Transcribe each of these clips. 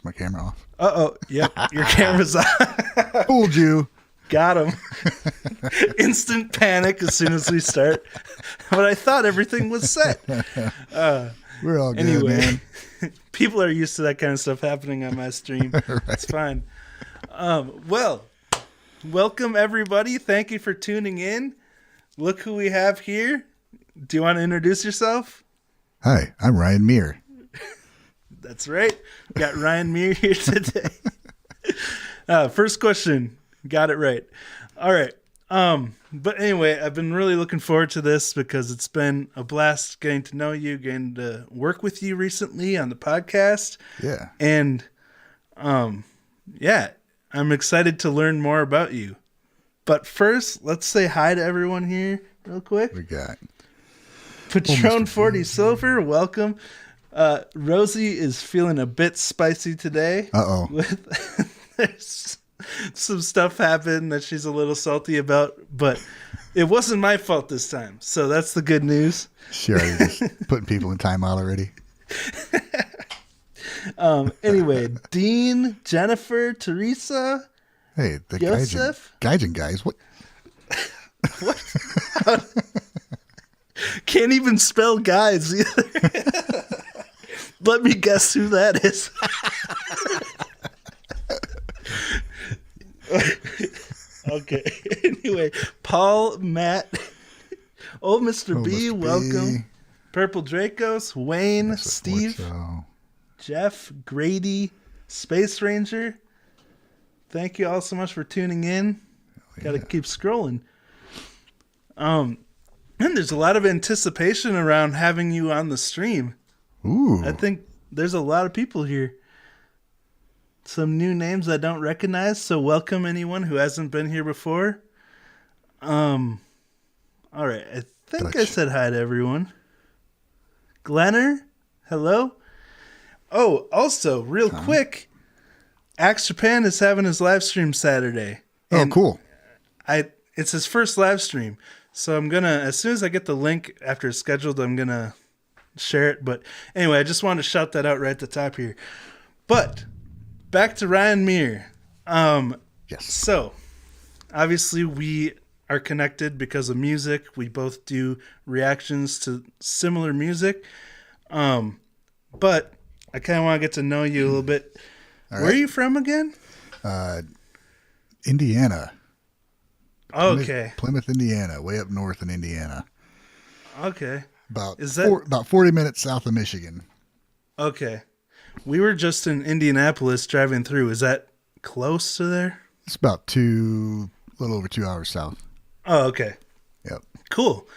my camera off. Uh-oh. Yep. Your camera's on. Fooled you. Got him. Instant panic as soon as we start. But I thought everything was set. We're all good, Anyway, man. people are used to that kind of stuff happening on my stream. Right. It's fine. Well, welcome everybody. Thank you for tuning in. Look who we have here. Do you want to introduce yourself? Hi, I'm Ryan Mear. That's right. We got Ryan Mear here today. First question. Got it right. All right. But anyway, I've been really looking forward to this because it's been a blast getting to know you, getting to work with you recently on the podcast. Yeah. And, yeah, I'm excited to learn more about you. But first, let's say hi to everyone here real quick. We got Patron 40 Silver, welcome. Rosie is feeling a bit spicy today. Uh-oh. There's some stuff happened that she's a little salty about, but it wasn't my fault this time. So that's the good news. Sure, you're just putting people in timeout already. Anyway, Dean, Jennifer, Teresa. Hey, the Joseph? Gaijin guys. What? What? Can't even spell guys either. Let me guess who that is. Okay. Anyway, Paul, Matt, old Mr. B, Mr. welcome. B. Purple Dracos, Wayne, That's a Steve, Hoeltzel. Jeff, Grady, Space Ranger. Thank you all so much for tuning in. Got to keep scrolling. And there's a lot of anticipation around having you on the stream. Ooh. I think there's a lot of people here. Some new names I don't recognize, so welcome anyone who hasn't been here before. All right, I think I said hi to everyone. Glenner, hello. Oh, also, real quick, Axe Japan is having his live stream Saturday. Oh, cool. It's his first live stream, so I'm gonna, as soon as I get the link after it's scheduled, I'm gonna share it. But anyway, I just wanted to shout that out right at the top here. But back to Ryan Mear. Yes. So obviously we are connected because of music. We both do reactions to similar music. But I kind of want to get to know you a little bit. All Where right. are you from again? Indiana. Okay. Plymouth, Indiana, way up north in Indiana. Okay. About Is that- about 40 minutes south of Michigan. Okay. We were just in Indianapolis driving through. Is that close to there? It's about a little over 2 hours south. Oh, okay. Yep. Cool.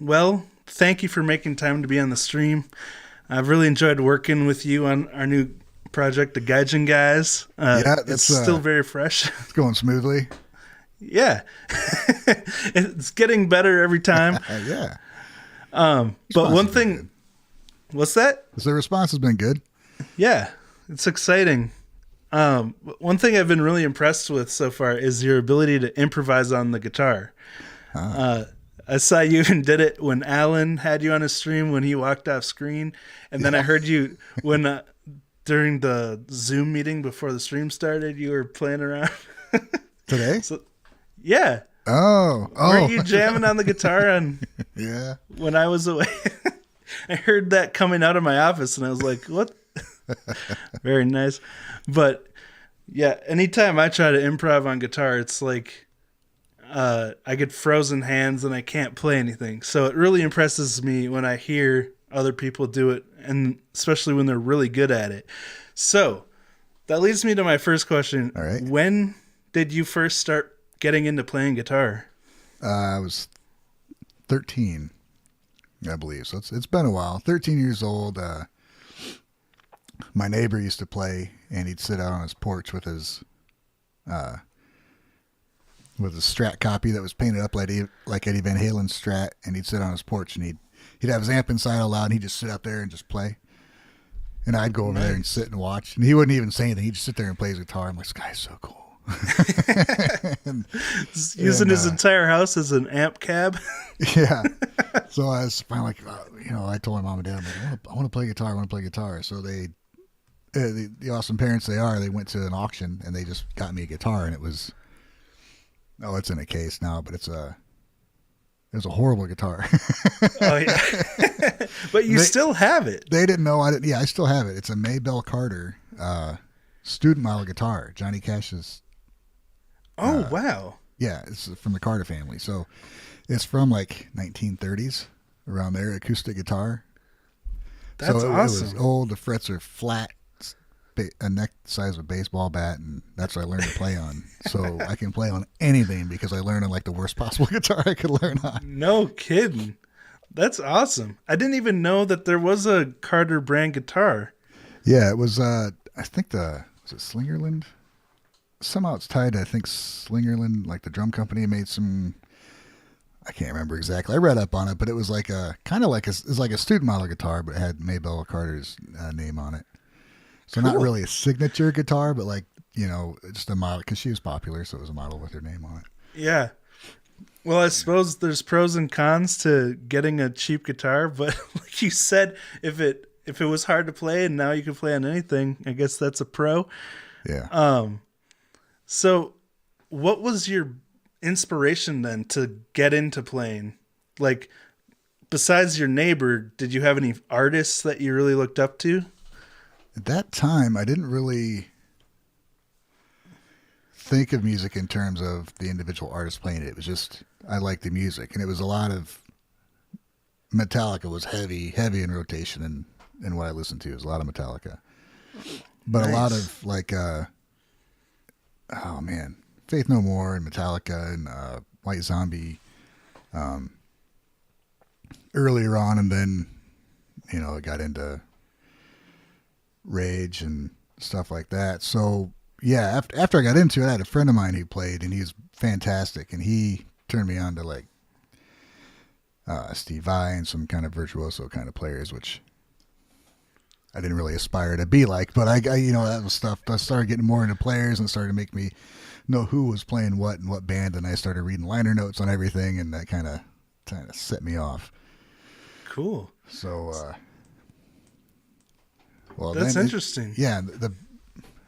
Well, thank you for making time to be on the stream. I've really enjoyed working with you on our new project, the Gaijin Guys. It's still very fresh. It's going smoothly. Yeah. It's getting better every time. Yeah. But one thing, good. What's that? The response has been good. Yeah, it's exciting. One thing I've been really impressed with so far is your ability to improvise on the guitar. I saw you and did it when Alan had you on his stream when he walked off screen. And then I heard you when during the Zoom meeting before the stream started, you were playing around. Today? Yeah. Oh. Weren't you jamming on the guitar on Yeah. when I was away? I heard that coming out of my office and I was like, what? Very nice. But yeah, anytime I try to improv on guitar, it's like I get frozen hands and I can't play anything. So it really impresses me when I hear other people do it, and especially when they're really good at it. So that leads me to my first question. All right. When did you first start getting into playing guitar? I was 13, I believe. So it's been a while. 13 years old. My neighbor used to play, and he'd sit out on his porch with his Strat copy that was painted up like Eddie Van Halen's Strat, and he'd sit on his porch and he'd have his amp inside all loud, and he'd just sit out there and just play. And I'd go over there and sit and watch, and he wouldn't even say anything. He'd just sit there and play his guitar. I'm like, this guy's so cool. Using his entire house as an amp cab. Yeah. So I was finally like, I told my mom and dad, I'm like, I want to play guitar. So they the awesome parents they are, they went to an auction and they just got me a guitar, and it was, it's in a case now, but it was a horrible guitar. Oh yeah, but you still have it. They didn't know I didn't. Yeah, I still have it. It's a Maybell Carter student model guitar. Johnny Cash's. Oh wow. Yeah, it's from the Carter family. So it's from like 1930s, around there, acoustic guitar. That's so awesome. It was old. The frets are flat, a neck size of a baseball bat, and that's what I learned to play on. So I can play on anything because I learned on like the worst possible guitar I could learn on. No kidding. That's awesome. I didn't even know that there was a Carter brand guitar. Yeah, it was, I think was it Slingerland? Somehow it's tied to, I think, Slingerland, like the drum company made some, I can't remember exactly. I read up on it, but it was like it's like a student model guitar, but it had Maybell Carter's name on it. So Cool. Not really a signature guitar, but like, just a model, because she was popular, so it was a model with her name on it. Yeah. Well, I suppose there's pros and cons to getting a cheap guitar, but like you said, if it was hard to play and now you can play on anything, I guess that's a pro. Yeah. So what was your inspiration then to get into playing? Like, besides your neighbor, did you have any artists that you really looked up to? At that time, I didn't really think of music in terms of the individual artist playing it. It was just, I liked the music, and it was a lot of Metallica was heavy in rotation and what I listened to. It was a lot of Metallica, but Nice. a lot of like, Faith No More and Metallica and White Zombie earlier on, and then it got into Rage and stuff like that. So yeah, after I got into it, I had a friend of mine who played, and he was fantastic, and he turned me on to like Steve Vai and some kind of virtuoso kind of players, which I didn't really aspire to be like, but I that was stuff. I started getting more into players and started to make me know who was playing what and what band, and I started reading liner notes on everything, and that kind of set me off. Cool. So, That's interesting. The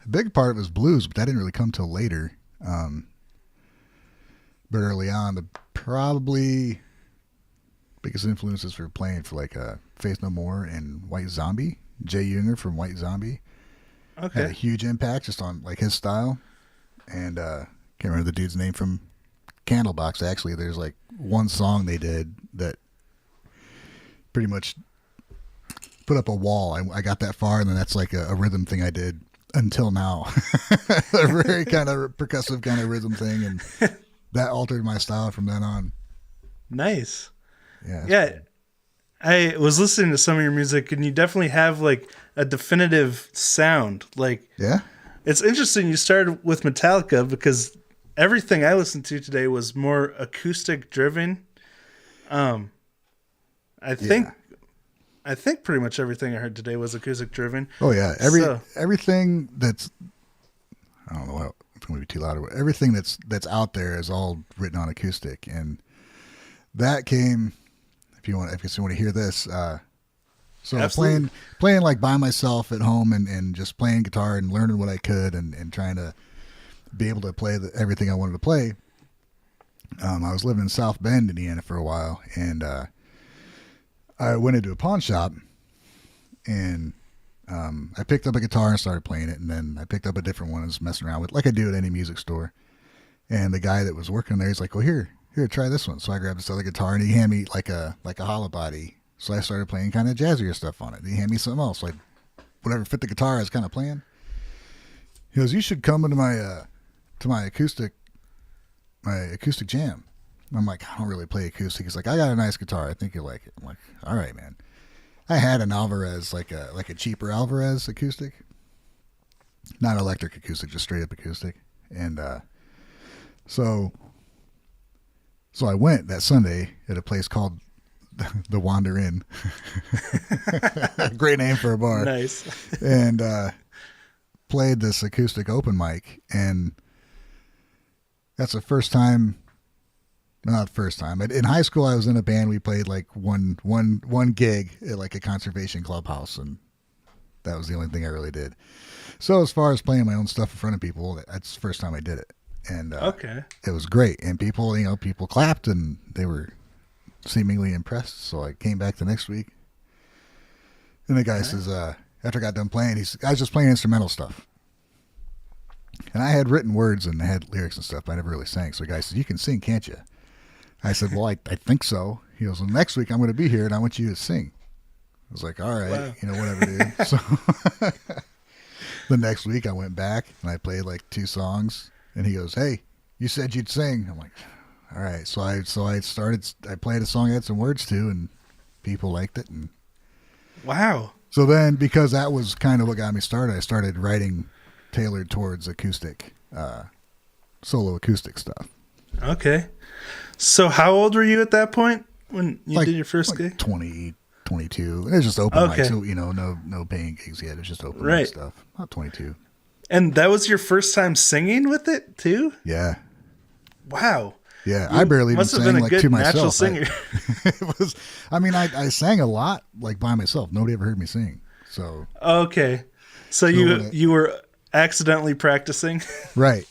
big part of it was blues, but that didn't really come till later. But early on, the probably biggest influences for playing for like Faith No More and White Zombie. Jay Unger from White Zombie had a Okay. huge impact just on like his style. And can't remember the dude's name from Candlebox. Actually, there's like one song they did that pretty much put up a wall. I got that far, and then that's like a rhythm thing I did until now. A very kind of percussive kind of rhythm thing, and that altered my style from then on. Nice. Yeah. Yeah. I was listening to some of your music, and you definitely have like a definitive sound. Like, Yeah. it's interesting you started with Metallica because everything I listened to today was more acoustic driven. I think pretty much everything I heard today was acoustic driven. Oh yeah. So- Everything that's, I don't know if I'm going to be too loud or what, everything that's out there is all written on acoustic, and that came, if you want to hear this, so Absolutely. playing like by myself at home and just playing guitar and learning what I could and trying to be able to play everything I wanted to play. I was living in South Bend, Indiana for a while, and I went into a pawn shop, and I picked up a guitar and started playing it, and then I picked up a different one and was messing around with, like I do at any music store. And the guy that was working there, he's like, "Well, here, try this one." So I grabbed this other guitar, and he handed me like a hollow body. So I started playing kind of jazzier stuff on it. He handed me something else, like whatever fit the guitar I was kind of playing. He goes, "You should come into my acoustic jam." And I'm like, "I don't really play acoustic." He's like, "I got a nice guitar. I think you'll like it." I'm like, "All right, man." I had an Alvarez, like a cheaper Alvarez acoustic, not electric acoustic, just straight up acoustic. And so I went that Sunday at a place called the Wander Inn. Great name for a bar. Nice. And played this acoustic open mic, and that's the first time. Not the first time. In high school, I was in a band. We played like one gig at like a conservation clubhouse, and That was the only thing I really did. So as far as playing my own stuff in front of people, that's the first time I did it. And Okay. it was great. And people, people clapped and they were seemingly impressed. So I came back the next week. And the guy says, after I got done playing, I was just playing instrumental stuff. And I had written words and I had lyrics and stuff, but I never really sang. So the guy said, you can sing, can't you? I said, well, I think so. He goes, well, next week I'm going to be here and I want you to sing. I was like, all right, Wow. whatever, dude. So the next week I went back and I played like 2 songs and he goes, hey, you said you'd sing. I'm like, all right. So I played a song I had some words to and people liked it. And Wow. so then, because that was kind of what got me started, I started writing tailored towards acoustic, solo acoustic stuff. Okay. So how old were you at that point when you did your first like gig? 20, 22. It was just open Okay. mic, so no paying gigs yet. It was just open Right. mic stuff. About 22. And that was your first time singing with it too? Yeah, Wow. yeah. I barely even Must have sang been a like good to natural myself. singer. It was. I mean, I sang a lot like by myself. Nobody ever heard me sing. So Okay. So you were accidentally practicing? right.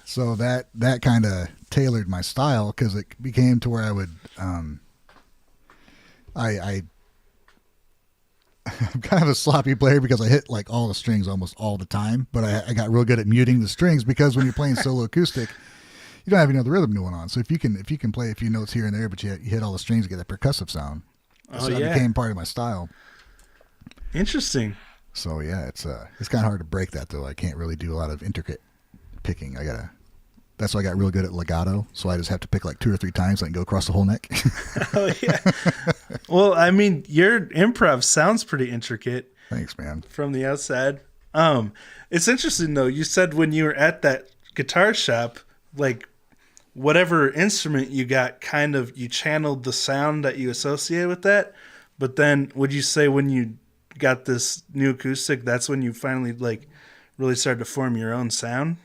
So that kind of tailored my style because it became to where I would. I'm kind of a sloppy player because I hit like all the strings almost all the time, but I got real good at muting the strings because when you're playing solo acoustic, you don't have any other rhythm going on. So if you can play a few notes here and there, but you hit all the strings to get that percussive sound. So that became part of my style. Interesting. So yeah, it's kind of hard to break that though. I can't really do a lot of intricate picking. That's why I got real good at legato. So I just have to pick like 2 or 3 times so I can go across the whole neck. Oh yeah. Well, I mean, your improv sounds pretty intricate. Thanks, man. From the outside. It's interesting though. You said when you were at that guitar shop, like whatever instrument you got, kind of you channeled the sound that you associate with that. But then would you say when you got this new acoustic, that's when you finally like really started to form your own sound?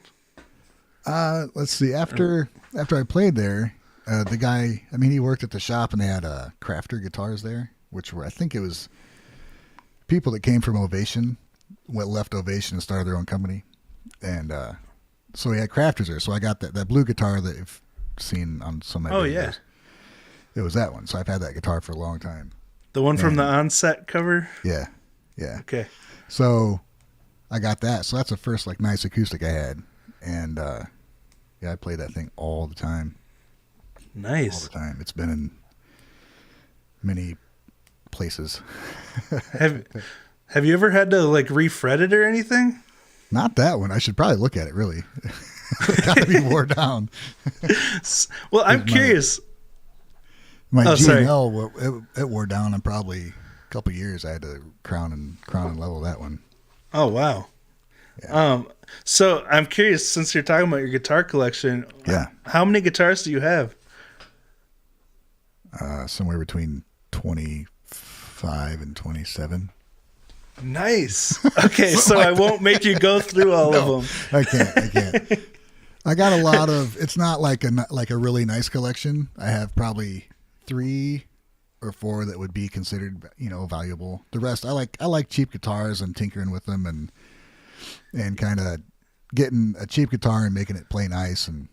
Let's see. After I played there, the guy, I mean, he worked at the shop and they had crafter guitars there, which were, I think it was people that came from Ovation, left Ovation and started their own company. And so he had crafters there. So I got that blue guitar that you've seen on some of my videos. Yeah. It was that one. So I've had that guitar for a long time. The one from the onset cover? Yeah. Okay. So I got that. So that's the first like nice acoustic I had. And I play that thing all the time. Nice. All the time. It's been in many places. Have you ever had to like refret it or anything? Not that one. I should probably look at it, really. It's got to be wore down. Well, I'm curious. My G&L, it wore down in probably a couple of years. I had to crown and level that one. Oh, wow. Yeah. So I'm curious, since you're talking about your guitar collection, how many guitars do you have? Somewhere between 25 and 27. Nice. Okay, so I won't make you go through all of them. I can't. I got a lot of. It's not like a really nice collection. I have probably 3 or 4 that would be considered, valuable. The rest, I like cheap guitars and tinkering with them and kind of getting a cheap guitar and making it play nice and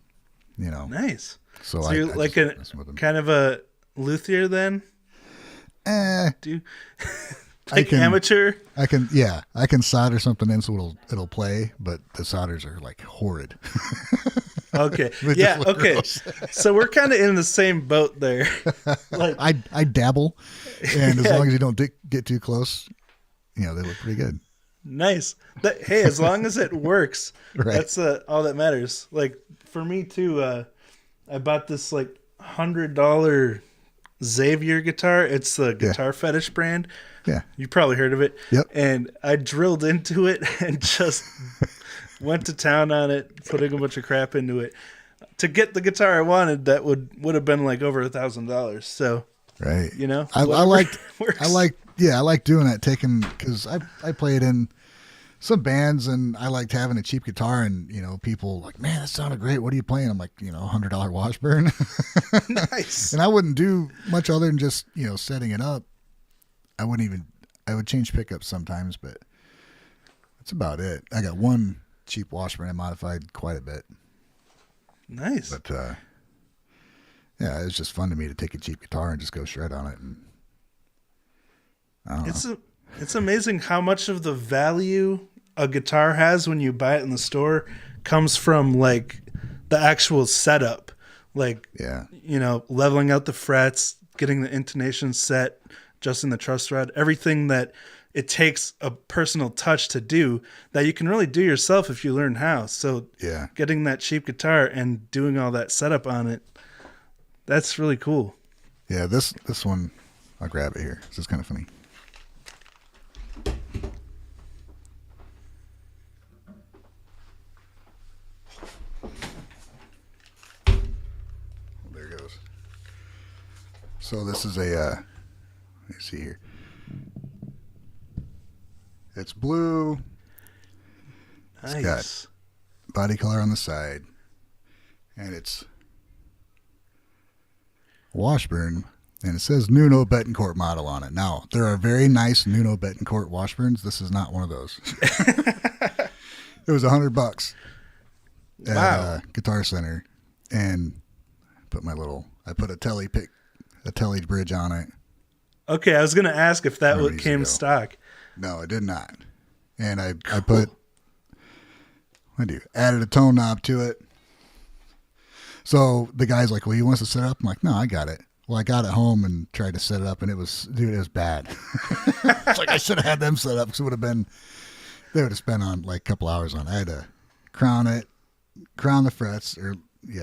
Nice. So you're like a kind of a luthier then? Do like amateur? I can solder something in so it'll play, but the solders are like horrid. Okay. Yeah, okay. So we're kind of in the same boat there. Like I dabble, and as long as you don't get too close, they look pretty good. Nice. Hey, as long as it works, right. That's all that matters. Like for me too, I bought this like $100 Xavier guitar. It's the Guitar Fetish brand. Yeah. You probably heard of it. Yep. And I drilled into it and just went to town on it, putting a bunch of crap into it. To get the guitar I wanted, that would have been like over $1,000. So, right. I like doing that, because I played in some bands and I liked having a cheap guitar and, people like, man, that sounded great. What are you playing? I'm like, $100 Washburn. Nice. And I wouldn't do much other than just, setting it up. I I would change pickups sometimes, but that's about it. I got one cheap Washburn I modified quite a bit. Nice. But yeah, it was just fun to me to take a cheap guitar and just go shred on it. And I don't know. It's amazing how much of the value a guitar has when you buy it in the store comes from like the actual setup. Like, you know, leveling out the frets, getting the intonation set, adjusting the truss rod, everything that it takes a personal touch to do that you can really do yourself if you learn how. So getting that cheap guitar and doing all that setup on it, that's really cool. Yeah, this one, I'll grab it here. This is kind of funny. So this is a, let me see here. It's blue. Nice. It's got body color on the side. And it's Washburn. And it says Nuno Betancourt model on it. Now, there are very nice Nuno Betancourt Washburns. This is not one of those. It was $100 at Guitar Center. And I put a Telly bridge on it. Okay, I was going to ask if that came stock. No, it did not. And I added a tone knob to it. So the guy's like, well, he wants to set it up. I'm like, no, I got it. Well, I got it home and tried to set it up, and it was bad. It's like I should have had them set up because they would have spent on like a couple hours on it. I had to crown the frets,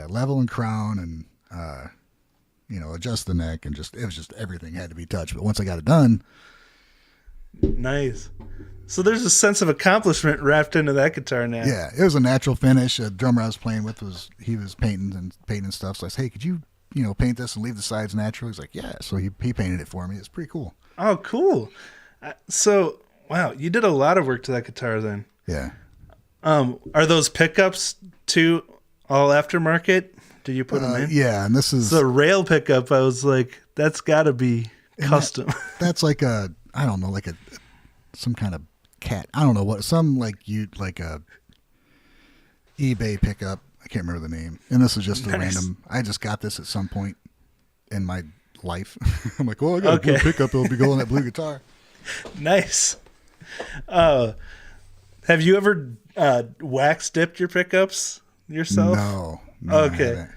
level and crown, and adjust the neck, and it was just everything had to be touched. But once I got it done. Nice. So there's a sense of accomplishment wrapped into that guitar now. Yeah, it was a natural finish. A drummer I was playing with was painting stuff. So I said, hey, could you paint this and leave the sides natural? He's like, yeah. So he painted it for me. It's pretty cool. Oh, cool. So, wow, you did a lot of work to that guitar then. Yeah. Are those pickups too all aftermarket? Did you put them in? Yeah, and this is the rail pickup. I was like, that's got to be custom. That's like some kind of cat. I don't know what, like a eBay pickup. I can't remember the name. And this is just a random. I just got this at some point in my life. I'm like, well, I got a blue pickup. It'll be going on that blue guitar. Nice. Have you ever wax dipped your pickups yourself? No. Okay.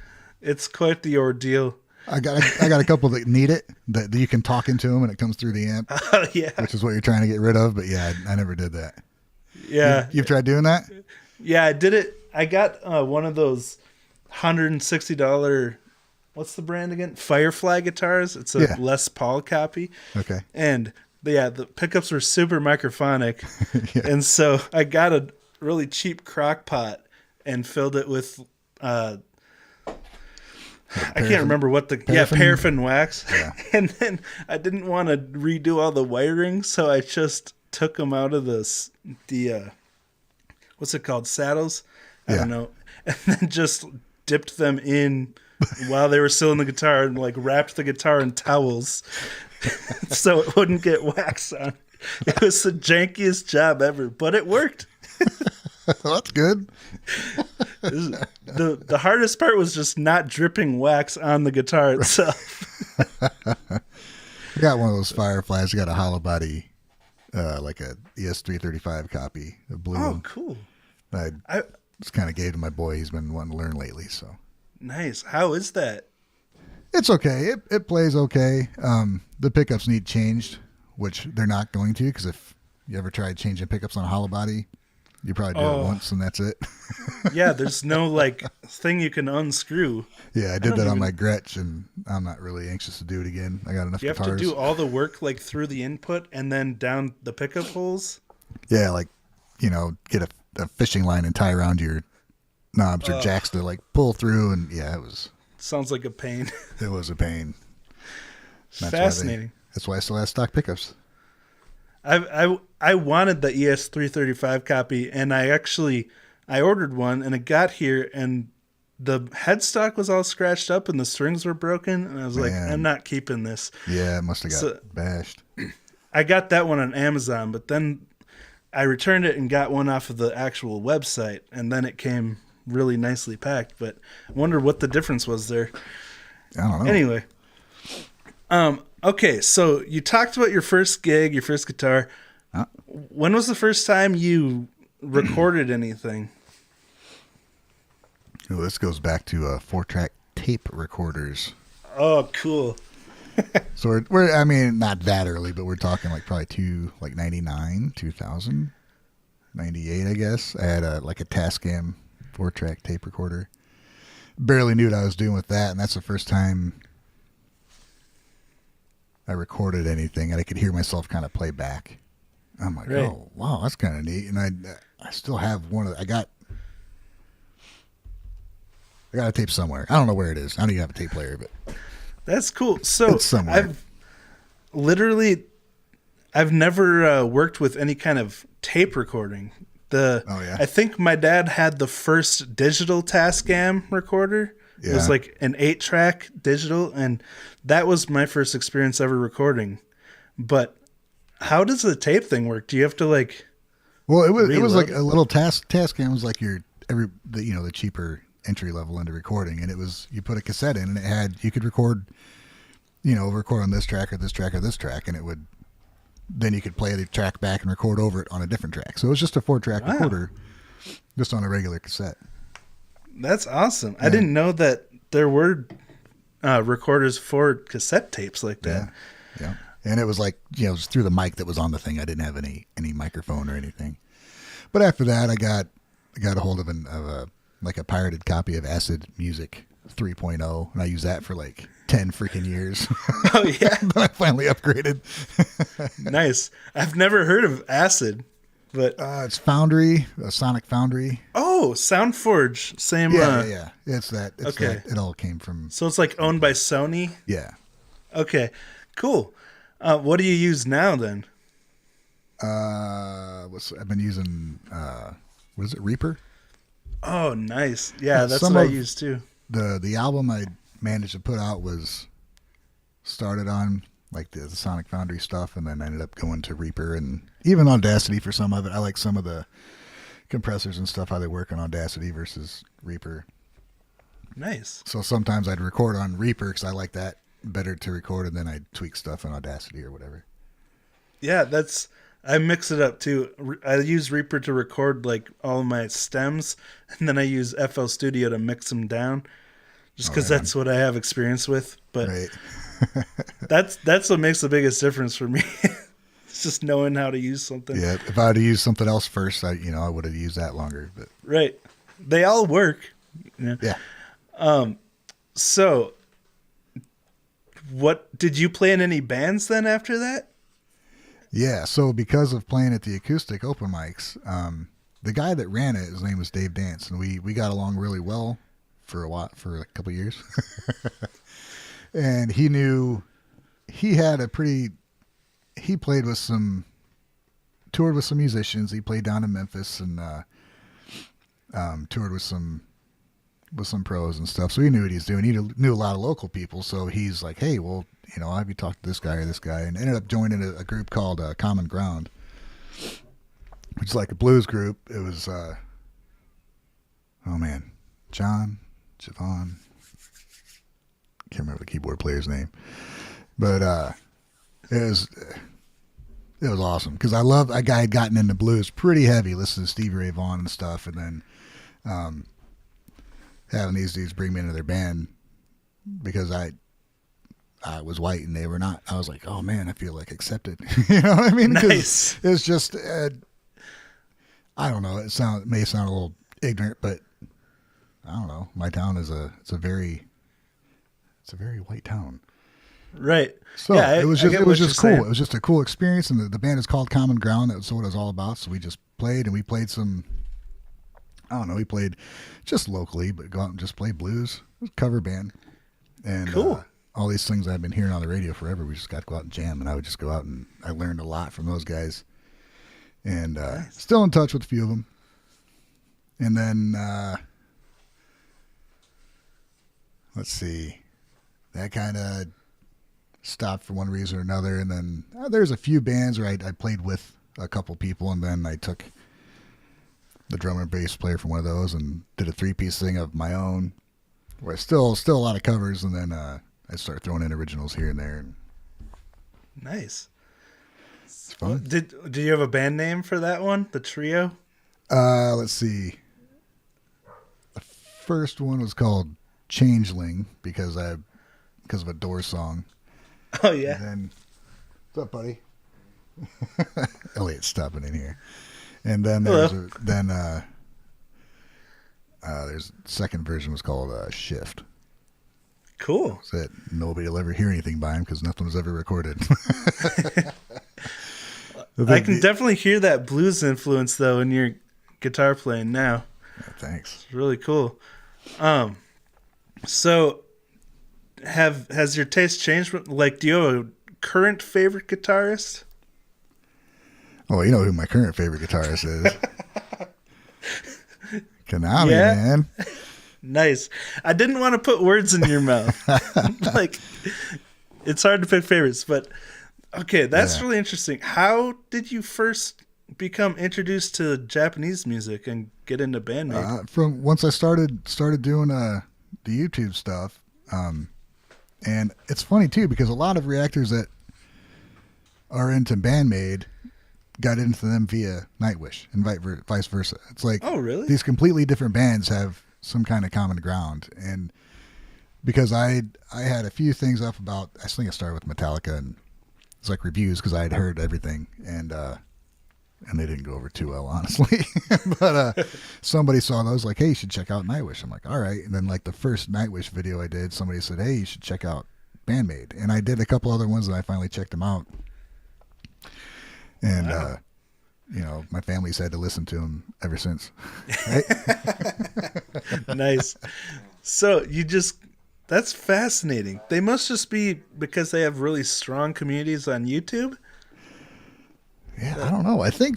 It's quite the ordeal. I got a couple that need it, that you can talk into them and it comes through the amp. Oh, yeah. Which is what you're trying to get rid of. But yeah, I never did that. Yeah. You've tried doing that? Yeah, I did it. I got one of those $160, what's the brand again? Firefly guitars. It's a Les Paul copy. Okay. And the pickups were super microphonic. Yeah. And so I got a really cheap crock pot and filled it with I can't remember what paraffin wax. Yeah. And then I didn't want to redo all the wiring, so I just took them out of the what's it called? Saddles? I don't know. And then just dipped them in while they were still in the guitar and like wrapped the guitar in towels so it wouldn't get wax on. It was the jankiest job ever, but it worked. Well, that's good. The hardest part was just not dripping wax on the guitar itself. I got one of those Fireflies. I got a hollow body, like a ES335 copy, a blue one. Oh, cool. I just kind of gave to my boy. He's been wanting to learn lately. So nice. How is that? It's okay. It plays okay. The pickups need changed, which they're not going to, because if you ever tried changing pickups on a hollow body, you probably do it once and that's it. Yeah, there's no like thing you can unscrew. Yeah, I did that on my Gretsch, and I'm not really anxious to do it again. I got enough guitars. You have to do all the work like through the input and then down the pickup holes? Yeah, like, get a fishing line and tie around your knobs or jacks to like pull through, and it was... Sounds like a pain. It was a pain. Fascinating. That's why I still have stock pickups. I wanted the ES335 copy, and I ordered one, and it got here, and the headstock was all scratched up, and the strings were broken, and I was like, I'm not keeping this. Yeah, it must have got bashed. I got that one on Amazon, but then I returned it and got one off of the actual website, and then it came really nicely packed. But I wonder what the difference was there. I don't know. Anyway, okay, so you talked about your first gig, your first guitar. When was the first time you recorded anything? Oh, this goes back to 4-track tape recorders. Oh, cool. So we're I mean, not that early, but we're talking like probably 99, 2000, 98, I guess. I had a Tascam 4-track tape recorder. Barely knew what I was doing with that, and that's the first time I recorded anything, and I could hear myself kind of play back. I'm like, right. Oh, wow, that's kind of neat. And I still have one of I got a tape somewhere. I don't know where it is. I don't even have a tape player, but that's cool. So I've never worked with any kind of tape recording. I think my dad had the first digital Tascam recorder. Yeah. It was like an 8-track digital, and that was my first experience ever recording. But how does the tape thing work? Do you have to like? Well, it was like a little Tascam was like the cheaper entry level into recording, and it was you put a cassette in, and you could record on this track or this track or this track, and it would. Then you could play the track back and record over it on a different track. So it was just a 4-track recorder, just on a regular cassette. That's awesome. Yeah. I didn't know that there were recorders for cassette tapes like that. Yeah. And it was like, just through the mic that was on the thing. I didn't have any microphone or anything. But after that, I got a hold of a pirated copy of Acid Music 3.0, and I used that for like 10 freaking years. Oh, yeah. Then I finally upgraded. Nice. I've never heard of Acid, but it's Foundry, Sonic Foundry. Oh, SoundForge. Same. Yeah. It's that. Okay. It all came from. So it's like owned by Sony? Yeah. Okay. Cool. What do you use now then? I've been using, what is it, Reaper? Oh, nice. Yeah, that's what I use too. The album I managed to put out was started on like the Sonic Foundry stuff, and then I ended up going to Reaper and even Audacity for some of it. I like some of the compressors and stuff, how they work on Audacity versus Reaper. Nice. So sometimes I'd record on Reaper because I like that better to record, and then I'd tweak stuff in Audacity or whatever. Yeah, I mix it up too. I use Reaper to record like all of my stems, and then I use FL Studio to mix them down, just because that's what I have experience with. But right. that's what makes the biggest difference for me. It's just knowing how to use something. Yeah, if I had to use something else first, I would have used that longer. But right, they all work. Yeah. So, what did you play in any bands then after that? Yeah, so because of playing at the acoustic open mics, the guy that ran it, his name was Dave Dance, and we got along really well for a couple of years. And he toured with some musicians. He played down in Memphis and toured with some pros and stuff. So he knew what he was doing. He knew a lot of local people. So he's like, hey, well, I'll have you talk to this guy or this guy, and ended up joining a group called Common Ground, which is like a blues group. It was, John, Javon, can't remember the keyboard player's name, but it was awesome because a guy had gotten into blues pretty heavy, listening to Stevie Ray Vaughan and stuff, and then having these dudes bring me into their band because I was white and they were not. I was like, oh man, I feel like accepted. You know what I mean? Nice. It's just, I don't know. It may sound a little ignorant, but I don't know. My town is a very white town. Right. So yeah, it was just cool. Saying. It was just a cool experience, and the band is called Common Ground. That's what it was all about. So we just played, and we played some. I don't know. We played just locally, but go out and just play blues. It was a cover band, and cool. All these things I've been hearing on the radio forever. We just got to go out and jam, and I would just go out and I learned a lot from those guys, and nice. Still in touch with a few of them. And then let's see, that kind of stopped for one reason or another. And then there's a few bands where I played with a couple people, and then I took the drummer and bass player for one of those and did a 3-piece thing of my own, where still a lot of covers, and then I started throwing in originals here and there. Nice. It's fun. Did you have a band name for that one? The trio? Let's see. The first one was called Changeling because of a Doors song. Oh yeah. And then, what's up, buddy? Elliot's stopping in here. And then there's the second version was called Shift. Cool. So that nobody will ever hear anything by him because nothing was ever recorded. I can definitely hear that blues influence though in your guitar playing now. Yeah, thanks. It's really cool. So has your taste changed? Like, do you have a current favorite guitarist? Oh, you know who my current favorite guitarist is. Konami, Yeah? man. Nice. I didn't want to put words in your mouth. Like, it's hard to pick favorites, but okay, that's really interesting. How did you first become introduced to Japanese music and get into BAND-MAID? From once I started doing the YouTube stuff, and it's funny too because a lot of reactors that are into BAND-MAID got into them via Nightwish and vice versa. It's like, oh really? These completely different bands have some kind of common ground, and because I had a few things up about, I think I started with Metallica, and it's like reviews because I had heard everything, and they didn't go over too well, honestly. But somebody saw those, like, hey, you should check out Nightwish. I'm like, all right. And then like the first Nightwish video I did, somebody said, hey, you should check out BAND-MAID, and I did a couple other ones, and I finally checked them out. And wow. You know, my family's had to listen to them ever since. Right? Nice. So that's fascinating. They must just be because they have really strong communities on YouTube. Yeah, I don't know. I think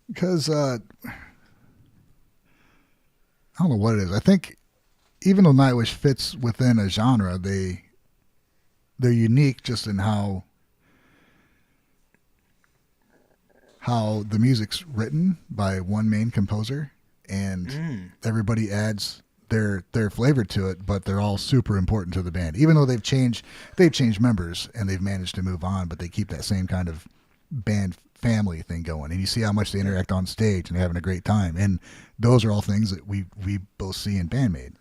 because I don't know what it is. I think even though Nightwish fits within a genre, they're unique just in how the music's written by one main composer, and everybody adds their flavor to it, but they're all super important to the band. Even though they've changed members and they've managed to move on, but they keep that same kind of band family thing going. And you see how much they interact on stage and they're having a great time. And those are all things that we both see in BAND-MAID.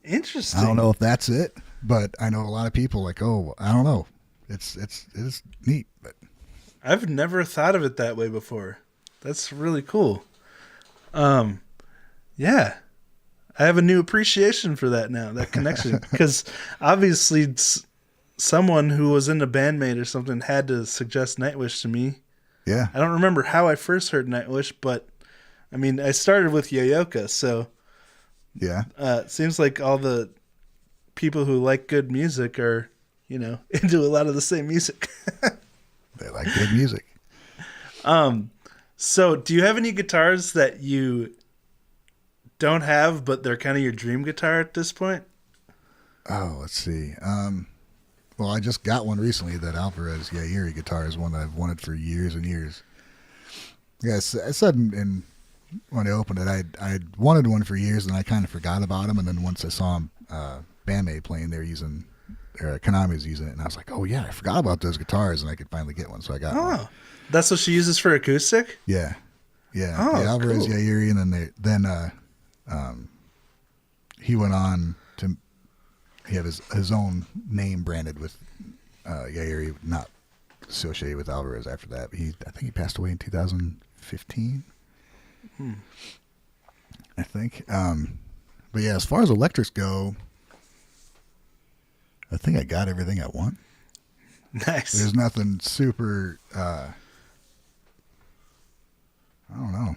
Interesting. I don't know if that's it, but I know a lot of people like, oh, I don't know. It's neat, but I've never thought of it that way before. That's really cool. Yeah. I have a new appreciation for that now, that connection. Because obviously someone who was into BAND-MAID or something had to suggest Nightwish to me. yeah. I don't remember how I first heard Nightwish, but I mean, I started with Yoyoka, so Yeah. it seems like all the people who like good music are, into a lot of the same music. They like good music. So do you have any guitars that you don't have, but they're kind of your dream guitar at this point? Oh, let's see. Well, I just got one recently. That Alvarez Yairi guitar is one that I've wanted for years and years. Yes, I said when I opened it, I'd wanted one for years, and I kind of forgot about him. And then once I saw him, BAND-MAID playing, Konami was using it, and I was like, oh yeah, I forgot about those guitars, and I could finally get one, so I got one. Oh, that's what she uses for acoustic? Yeah. Oh, the Alvarez cool. Yairi, and then he went on to have his own name branded with Yairi, not associated with Alvarez after that. But I think he passed away in 2015. I think. But yeah, as far as electrics go, I think I got everything I want. Nice. There's nothing super. I don't know.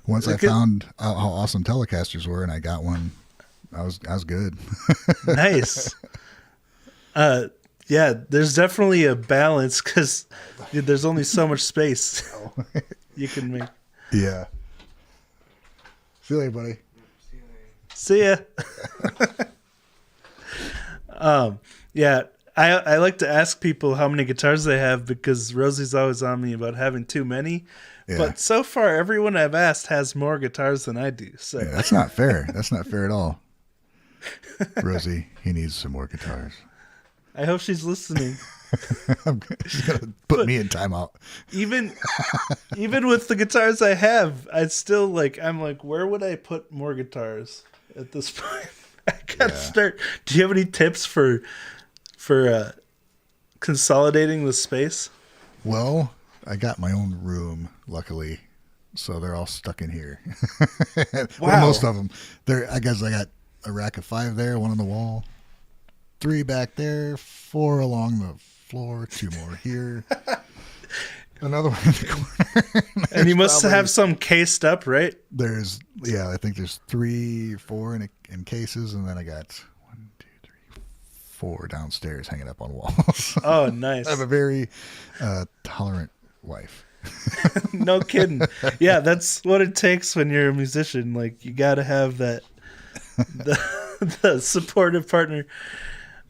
Once I found out how awesome Telecasters were, and I got one, I was good. Nice. Yeah, there's definitely a balance because there's only so much space you can make. Yeah. See you later, buddy. See ya. Yeah, I like to ask people how many guitars they have because Rosie's always on me about having too many. Yeah. But so far, everyone I've asked has more guitars than I do. So Yeah, that's not fair. That's not fair at all. Rosie, he needs some more guitars. I hope she's listening. She's gonna put me in timeout. Even with the guitars I have, I'm like, where would I put more guitars at this point? I gotta start. Do you have any tips for consolidating the space? Well, I got my own room, luckily, so they're all stuck in here. Wow. Well, most of them. I guess I got a rack of 5 there, 1 on the wall, 3 back there, 4 along the floor, 2 more here, another one in the corner. And you must have some cased up, right? I think there's 3, 4 in cases, and then I got 1, 2, 3, 4 downstairs hanging up on walls. Oh, nice. I have a very tolerant wife. No kidding. Yeah, that's what it takes when you're a musician. Like, you got to have that the supportive partner.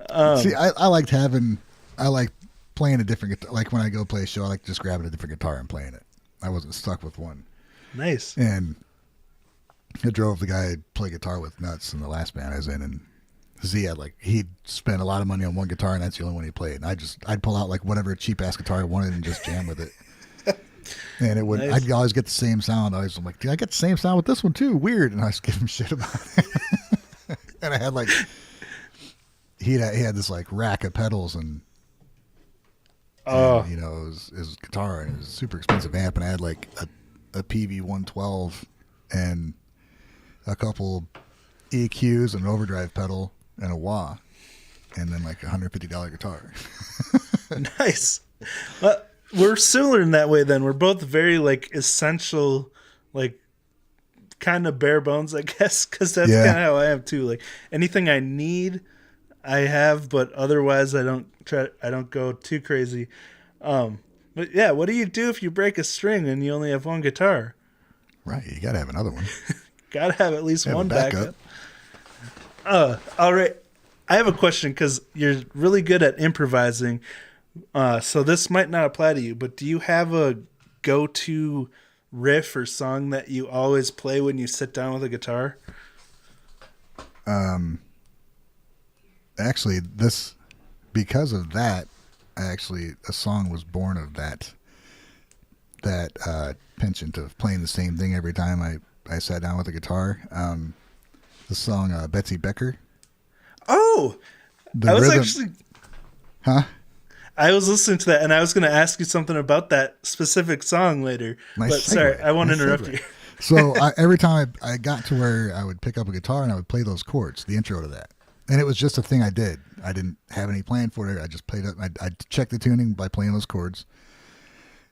See, I like playing a different guitar. Like when I go play a show, I like just grabbing a different guitar and playing it. I wasn't stuck with one. Nice. And I drove the guy I'd play guitar with nuts in the last band I was in, and he'd spent a lot of money on one guitar, and that's the only one he played. And I'd pull out like whatever cheap ass guitar I wanted and just jam with it. And it would. Nice. I'd always get the same sound. I'm like, dude, I get the same sound with this one too. Weird. And I just give him shit about it. And I had like, he had this like rack of pedals and his guitar, and it was a super expensive amp, and I had like a PV 112 and a couple EQs and an overdrive pedal and a wah, and then like $150 guitar. Nice. Well, we're similar in that way then. We're both very like essential, like kind of bare bones, I guess, because that's kind of how I am too. Like anything I need, I have, but otherwise I don't go too crazy. But yeah, what do you do if you break a string and you only have one guitar? Right, you gotta have another one. Gotta have at least one backup. All right. I have a question because you're really good at improvising. So this might not apply to you, but do you have a go-to riff or song that you always play when you sit down with a guitar? Actually, because of that, a song was born of that penchant of playing the same thing every time I sat down with a guitar. The song Betsy Becker. Oh, I was actually... Huh? I was listening to that, and I was going to ask you something about that specific song later. Nice but segue. Sorry, I won't interrupt you. So every time I got to where I would pick up a guitar and I would play those chords, the intro to that. And it was just a thing I did. I didn't have any plan for it. I just played it. I'd check the tuning by playing those chords.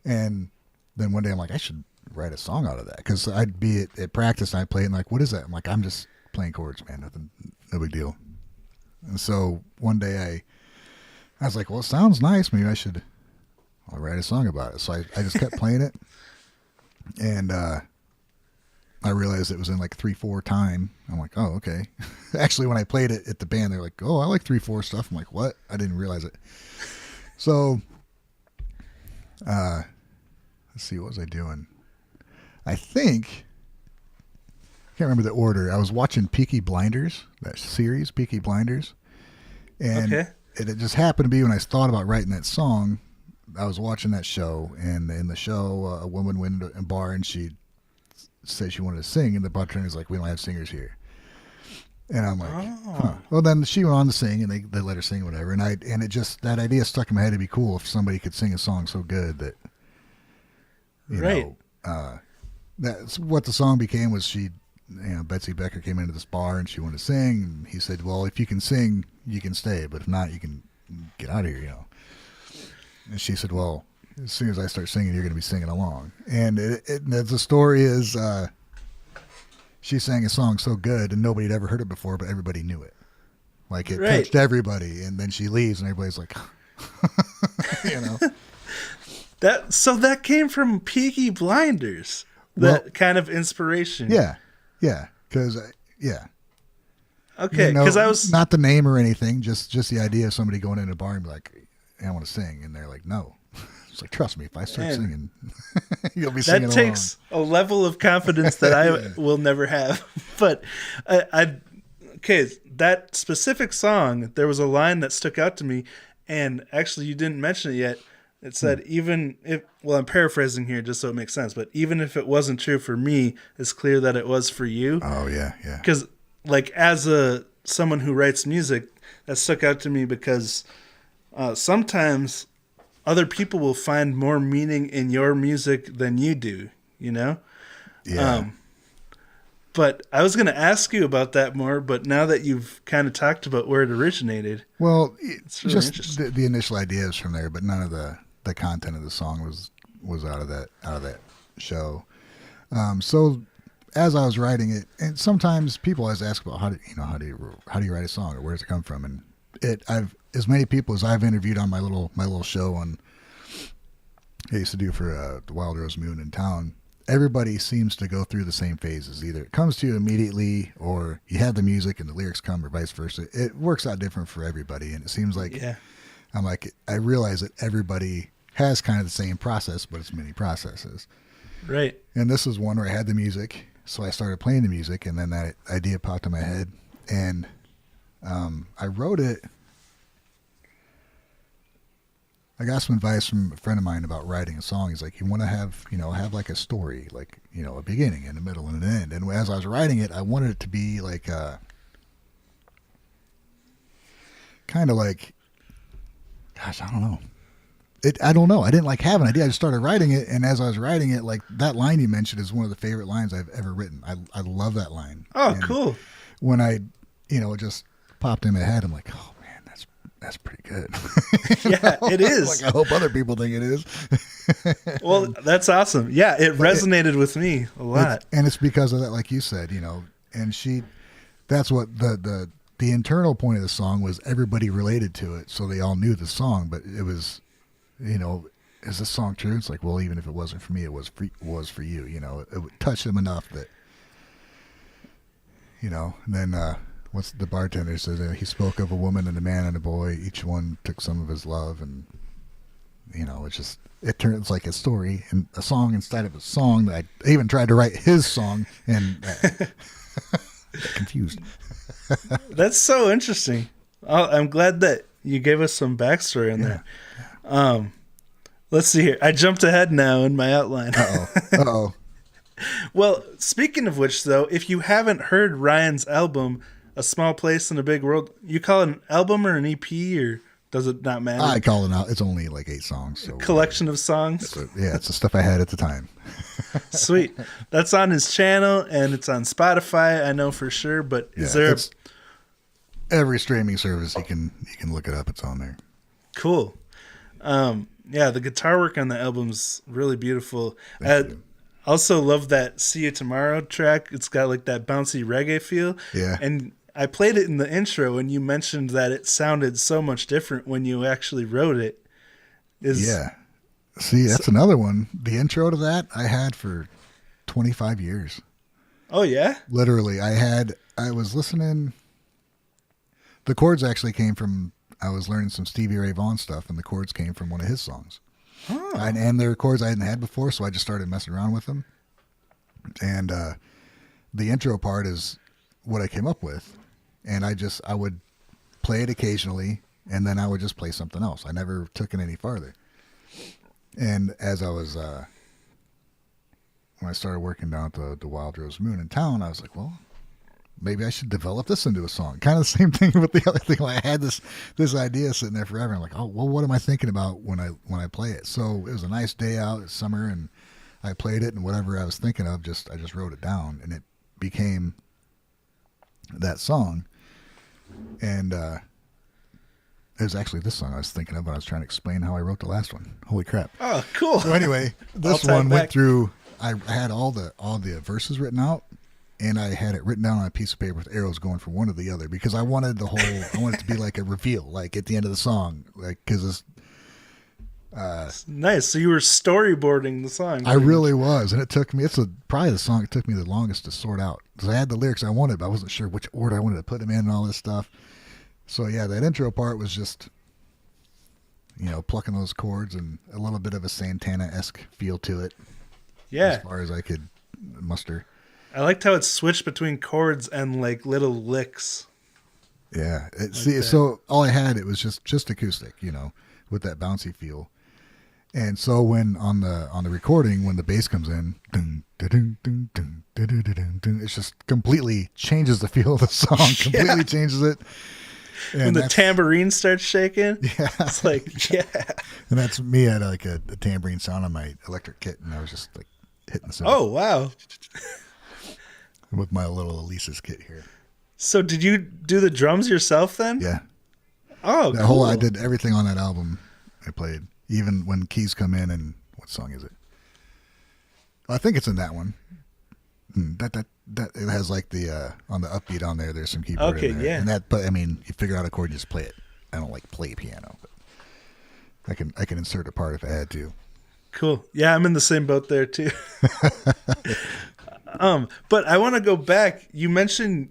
And then one day I'm like, I should write a song out of that. Because I'd be at practice and I'd play it and like, what is that? I'm like, I'm just playing chords, man. Nothing, no big deal. And so one day I was like, well, it sounds nice. Maybe I'll write a song about it. So I just kept playing it. And I realized it was in like 3/4 time. I'm like, oh, okay. Actually, when I played it at the band, they're like, oh, I like 3/4 stuff. I'm like, what? I didn't realize it. So, let's see, what was I doing? I can't remember the order. I was watching Peaky Blinders, that series, Peaky Blinders. And it just happened to be when I thought about writing that song, I was watching that show, and in the show, a woman went into a bar and she said she wanted to sing, and the bartender's like, we don't have singers here. And I'm like, huh. Well, then she went on to sing, and they let her sing whatever. And it just, that idea stuck in my head. It'd be cool if somebody could sing a song so good that, you know, that's what the song became. Was Betsy Becker came into this bar and she wanted to sing, and he said, well, if you can sing, you can stay, but if not, you can get out of here, you know. And she said, well, as soon as I start singing, you're going to be singing along. And the story is, she sang a song so good and nobody had ever heard it before, but everybody knew it. Like it touched everybody. And then she leaves and everybody's like, you know. That came from Peaky Blinders. That kind of inspiration. Yeah. Yeah. Because, Okay, because I was not the name or anything, just the idea of somebody going in a bar and be like, hey, I want to sing, and they're like, no. It's like, trust me, if I start singing, you'll be singing that takes a level of confidence that I will never have. But okay, that specific song, there was a line that stuck out to me, and actually you didn't mention it yet. It said, even if, well, I'm paraphrasing here just so it makes sense, but even if it wasn't true for me, it's clear that it was for you. Oh, yeah. Because, like, as someone who writes music, that stuck out to me because sometimes other people will find more meaning in your music than you do, you know? Yeah. But I was going to ask you about that more, but now that you've kind of talked about where it originated. Well, it's really just the initial ideas from there, but none of the content of the song was out of that show. So as I was writing it, and sometimes people always ask about how do you write a song, or where does it come from? And I've as many people as I've interviewed on my little show on I used to do for the Wild Rose Moon in town. Everybody seems to go through the same phases. Either it comes to you immediately, or you have the music and the lyrics come, or vice versa. It works out different for everybody, and it seems like I'm like, I realize that everybody has kind of the same process, but it's many processes. Right. And this is one where I had the music, so I started playing the music, and then that idea popped in my head, and I wrote it. I got some advice from a friend of mine about writing a song. He's like, you want to have like a story, like, a beginning and a middle and an end. And as I was writing it, I wanted it to be like kind of like, gosh, I don't know. I don't know. I didn't like have an idea. I just started writing it. And as I was writing it, like that line you mentioned is one of the favorite lines I've ever written. I love that line. Oh, and cool. When it just popped in my head, I'm like, oh, that's pretty good. Yeah, it is. Like, I hope other people think it is. Well, that's awesome. Yeah, it resonated with me a lot. And it's because of that, like you said, and that's what the internal point of the song was. Everybody related to it, so they all knew the song, but it was, is this song true? It's like, well, even if it wasn't for me, it was for you, it touched them enough that, and then, what's the bartender says? He spoke of a woman and a man and a boy. Each one took some of his love, and it turns like a story and a song instead of a song. That I even tried to write his song and confused. That's so interesting. I'm glad that you gave us some backstory in there. Let's see here. I jumped ahead now in my outline. Uh-oh. Well, speaking of which, though, if you haven't heard Ryan's album, A Small Place in a Big World, you call it an album or an EP, or does it not matter? I call it out. It's only like 8 songs. So collection of songs? It's the stuff I had at the time. Sweet. That's on his channel, and it's on Spotify, I know for sure, but is there every streaming service you can look it up, it's on there. Cool. The guitar work on the album's really beautiful. Thank you. Also love that See You Tomorrow track. It's got like that bouncy reggae feel. Yeah. And I played it in the intro, and you mentioned that it sounded so much different when you actually wrote it. Yeah. See, that's another one. The intro to that I had for 25 years. Oh, yeah? Literally. I was listening. The chords actually came from, I was learning some Stevie Ray Vaughan stuff, and the chords came from one of his songs. Oh. And they're chords I hadn't had before, so I just started messing around with them. And the intro part is what I came up with. And I would play it occasionally, and then I would just play something else. I never took it any farther. And as I was, when I started working down at the Wild Rose Moon in town, I was like, well, maybe I should develop this into a song. Kind of the same thing with the other thing. I had this idea sitting there forever. I'm like, oh, well, what am I thinking about when I play it? So it was a nice day out, it's summer, and I played it, and whatever I was thinking of, I just wrote it down, and it became that song. And it was actually this song I was thinking of when I was trying to explain how I wrote the last one. Holy crap. Oh, cool. So anyway, this one went through, I had all the verses written out, and I had it written down on a piece of paper with arrows going from one to the other, because I wanted it to be like a reveal, like at the end of the song, like, because Nice. So you were storyboarding the song. I really was, and it took me. Probably the song it took me the longest to sort out because I had the lyrics I wanted, but I wasn't sure which order I wanted to put them in and all this stuff. So yeah, that intro part was just, plucking those chords and a little bit of a Santana-esque feel to it. Yeah. As far as I could muster. I liked how it switched between chords and like little licks. Yeah. So all I had, it was just acoustic, with that bouncy feel. And so when on the recording, when the bass comes in, it just completely changes the feel of the song, completely changes it. And when the tambourine starts shaking, it's like, yeah. And that's me at like a tambourine sound on my electric kit, and I was just like hitting the cymbal. Oh, wow. With my little Elisa's kit here. So did you do the drums yourself then? Yeah. Oh, cool. I did everything on that album I played. Even when keys come in, and what song is it? I think it's in that one. That it has like the on the upbeat on there. There's some keyboard in there. Yeah. And but I mean, you figure out a chord, you just play it. I don't like play piano, but I can insert a part if I had to. Cool. Yeah, I'm in the same boat there too. But I want to go back. You mentioned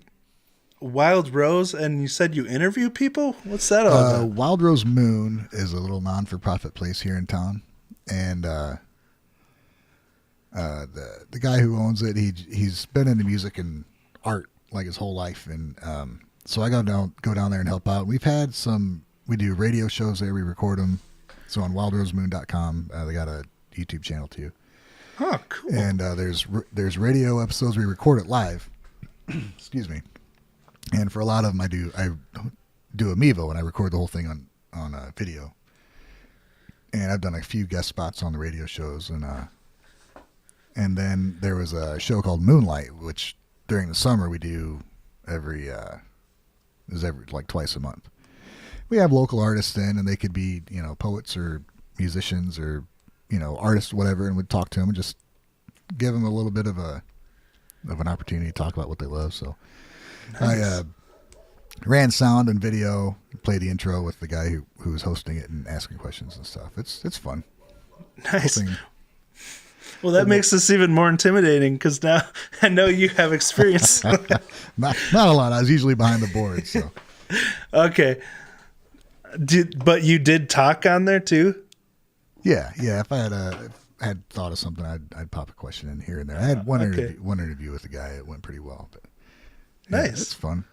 Wild Rose, and you said you interview people. What's that all about? Wild Rose Moon is a little non-for-profit place here in town, and the guy who owns it, he's been into music and art like his whole life, and so I go down there and help out. We do radio shows there. We record them. So on wildrosemoon.com, they got a YouTube channel too. Oh, cool. And there's radio episodes we record it live. Excuse me. And for a lot of them, I do a Mevo, and I record the whole thing on video. And I've done a few guest spots on the radio shows, and then there was a show called Moonlight, which during the summer we do every like twice a month. We have local artists in, and they could be poets or musicians or artists, whatever, and we'd talk to them and just give them a little bit of an opportunity to talk about what they love. So. Nice. I ran sound and video, played the intro with the guy who was hosting it and asking questions and stuff. It's fun. Nice. Well, that makes this even more intimidating because now I know you have experience. not a lot. I was usually behind the board. So. Okay. But you did talk on there too? Yeah. If I had thought of something, I'd pop a question in here and there. I had one interview with the guy. It went pretty well, but. Yeah, nice. It's fun.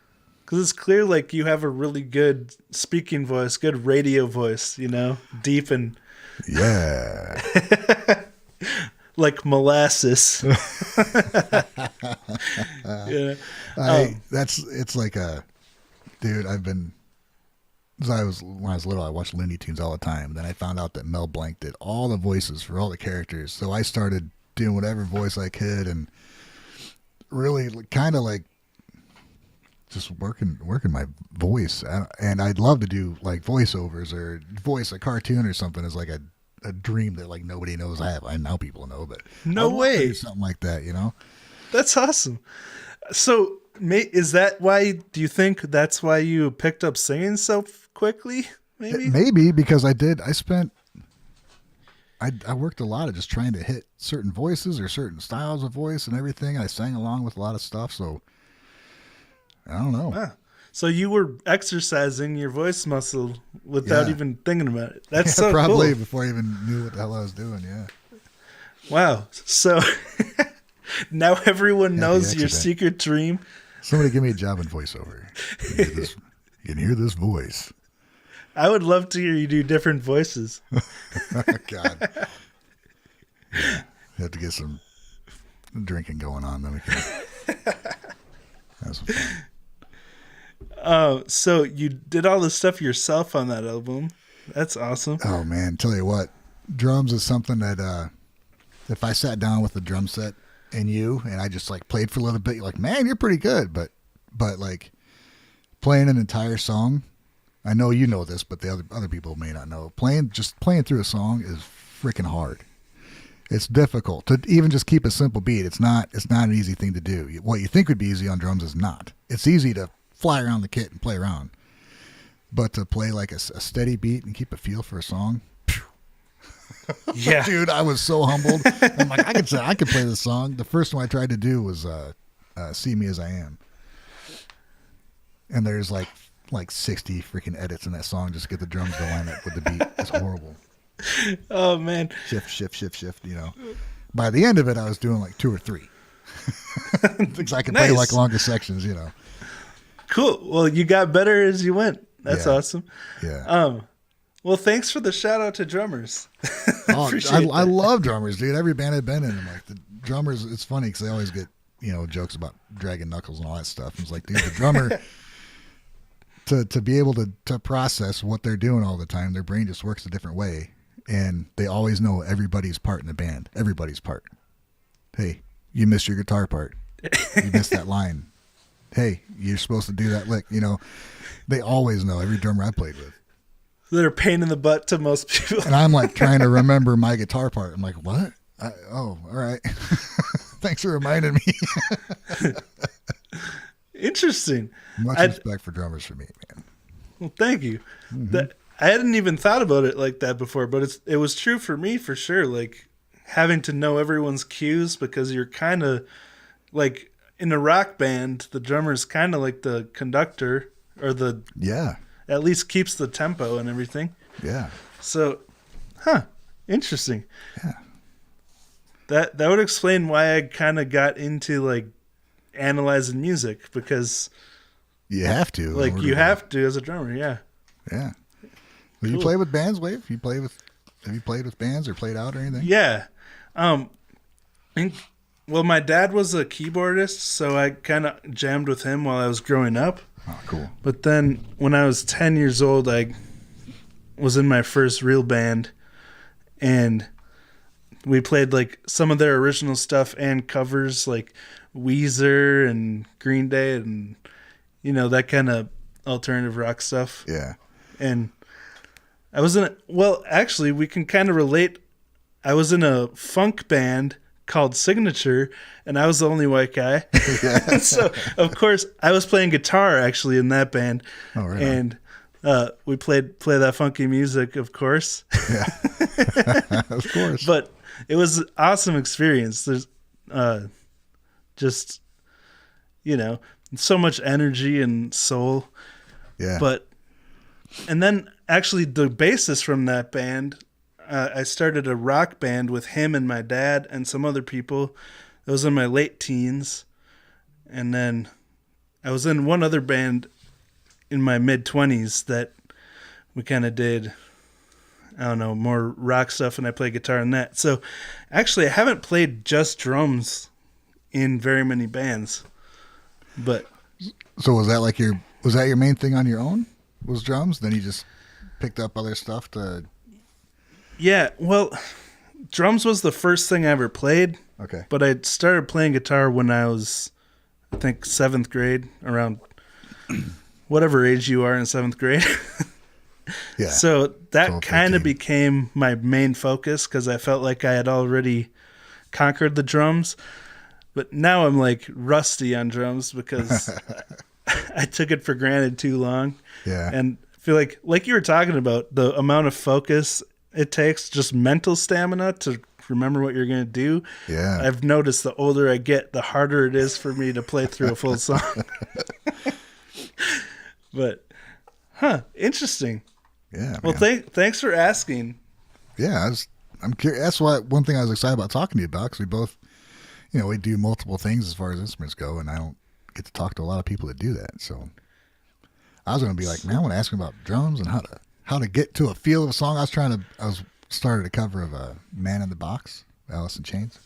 Because it's clear like you have a really good speaking voice, good radio voice, deep and... Yeah. like molasses. Yeah. It's like dude, when I was little, I watched Looney Tunes all the time. Then I found out that Mel Blanc did all the voices for all the characters. So I started doing whatever voice I could and really kind of like just working my voice, and I'd love to do like voiceovers or voice a cartoon or something as like a dream that like nobody knows I have. I now people know, but no way, something like that, That's awesome. So, is that why? Do you think that's why you picked up singing so quickly? Maybe because I worked a lot of just trying to hit certain voices or certain styles of voice and everything. I sang along with a lot of stuff, so. I don't know. Ah, so you were exercising your voice muscle without even thinking about it. That's so probably cool. Before I even knew what the hell I was doing. Yeah. Wow. So now everyone knows your secret dream. Somebody give me a job in voiceover. You can hear this voice. I would love to hear you do different voices. God. Yeah. You have to get some drinking going on. Then we can have some fun. So you did all this stuff yourself on that album. That's awesome. Oh man, tell you what, drums is something that if I sat down with a drum set and I just like played for a little bit, you're like, man, you're pretty good. But like playing an entire song, I know you know this, but the other people may not know. Playing through a song is freaking hard. It's difficult to even just keep a simple beat. It's not an easy thing to do. What you think would be easy on drums is not. It's easy to fly around the kit and play around, but to play like a steady beat and keep a feel for a song, Yeah. Dude, I was so humbled. I'm like, I could play this song. The first one I tried to do was See Me As I Am. And there's like 60 freaking edits in that song just to get the drums to line up with the beat. It's horrible. Oh, man. Shift, you know. By the end of it, I was doing like 2 or 3. Because I could play like longer sections, you know. Cool. Well, you got better as you went. That's awesome. Yeah. Well, thanks for the shout out to drummers. I love drummers, dude. Every band I've been in, I'm like, the drummers, it's funny because they always get, you know, jokes about dragging knuckles and all that stuff. It's like, dude, the drummer, to be able to process what they're doing all the time, their brain just works a different way. And they always know everybody's part in the band. Everybody's part. Hey, you missed your guitar part. You missed that line. Hey, you're supposed to do that lick. You know, they always know, every drummer I played with. They're a pain in the butt to most people. And I'm like trying to remember my guitar part. I'm like, what? All right. Thanks for reminding me. Interesting. Much respect for drummers for me, man. Well, thank you. Mm-hmm. I hadn't even thought about it like that before, but it was true for me for sure. Like having to know everyone's cues, because you're kind of like in a rock band, the drummer's kind of like the conductor, or at least keeps the tempo and everything. Yeah. So, interesting. Yeah. That would explain why I kind of got into like analyzing music, because you have to. Like you have to as a drummer, yeah. Yeah. Will you play with bands, Wave? Have you played with bands or played out or anything? Yeah. Well, my dad was a keyboardist, so I kind of jammed with him while I was growing up. Oh, cool. But then when I was 10 years old, I was in my first real band, and we played like some of their original stuff and covers like Weezer and Green Day and, you know, that kind of alternative rock stuff. Yeah. And I was actually, we can kind of relate. I was in a funk band called Signature, and I was the only white guy. Yeah. So, of course, I was playing guitar actually in that band. Oh, right. And we play that funky music, of course. Yeah. Of course. But it was an awesome experience. There's just, you know, so much energy and soul. Yeah. And then actually the bassist from that band, I started a rock band with him and my dad and some other people. It was in my late teens. And then I was in one other band in my mid-20s that we kind of did, I don't know, more rock stuff, and I played guitar in that. So actually I haven't played just drums in very many bands. But so was that your main thing on your own? Was drums? Then you just picked up other stuff to... Yeah, well, drums was the first thing I ever played. Okay. But I started playing guitar when I was, I think, 7th grade, around whatever age you are in 7th grade. Yeah. So that kind of became my main focus, because I felt like I had already conquered the drums. But now I'm like rusty on drums because I took it for granted too long. Yeah. And I feel like you were talking about, the amount of focus it takes, just mental stamina to remember what you're going to do. Yeah. I've noticed the older I get, the harder it is for me to play through a full song. But, interesting. Yeah. Well, thanks for asking. Yeah, I'm curious. That's why one thing I was excited about talking to you about, because we both, you know, we do multiple things as far as instruments go, and I don't get to talk to a lot of people that do that. So I was going to be like, man, I want to ask him about drums and how to get to a feel of a song. I started a cover of a Man in the Box, Alice in Chains,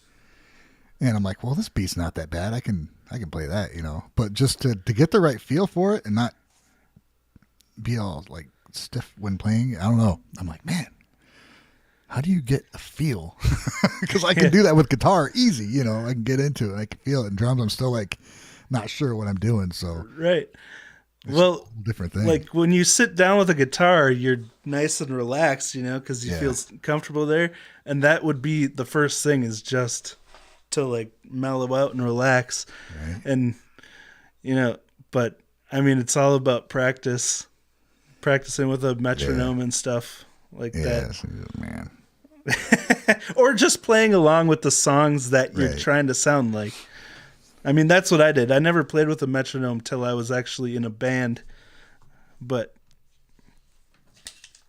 and I'm like, well, this beat's not that bad. I can play that, you know. But just to get the right feel for it and not be all like stiff when playing, I don't know. I'm like, man, how do you get a feel? Because I can do that with guitar easy, you know. I can get into it. I can feel it. In drums, I'm still like not sure what I'm doing. So right. Well, different thing. Like when you sit down with a guitar, you're nice and relaxed, you know, because you feel comfortable there. And that would be the first thing, is just to like mellow out and relax. Right. And, you know, but I mean, it's all about practicing with a metronome and stuff like that. Man. Or just playing along with the songs that you're trying to sound like. I mean, that's what I did. I never played with a metronome till I was actually in a band. But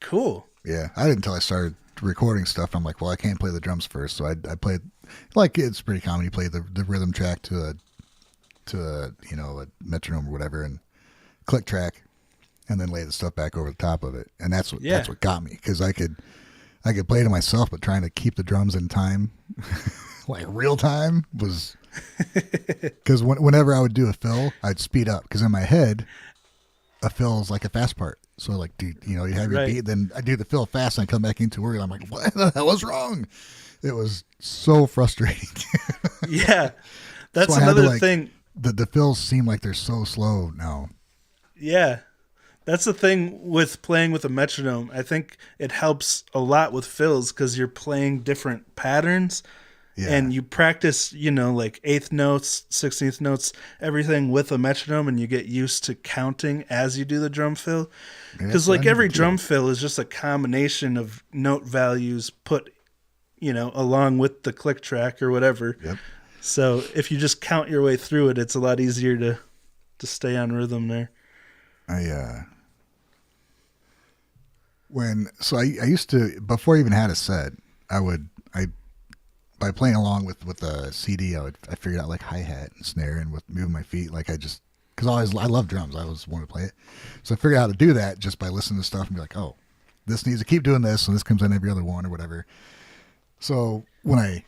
cool. Yeah, I didn't until I started recording stuff. I'm like, well, I can't play the drums first, so I played, like, it's pretty common. You play the rhythm track to a a metronome or whatever, and click track, and then lay the stuff back over the top of it. And that's what got me, because I could play to myself, but trying to keep the drums in time, like real time, was because whenever I would do a fill, I'd speed up, because in my head, a fill is like a fast part. So like, dude, you have your beat, then I do the fill fast, and I come back into word. I'm like, what the hell was wrong? It was so frustrating. Yeah, that's so another thing. The fills seem like they're so slow now. Yeah, that's the thing with playing with a metronome. I think it helps a lot with fills because you're playing different patterns. Yeah. And you practice, like 8th notes, 16th notes, everything with a metronome, and you get used to counting as you do the drum fill. Because like every drum fill is just a combination of note values put, along with the click track or whatever. Yep. So if you just count your way through it, it's a lot easier to stay on rhythm there. I used to, before I even had a set, by playing along with the CD, I figured out like hi-hat and snare, and with moving my feet, like because I love drums. I always wanted to play it. So I figured out how to do that just by listening to stuff and be like, oh, this needs to keep doing this, and this comes in every other one or whatever. So when I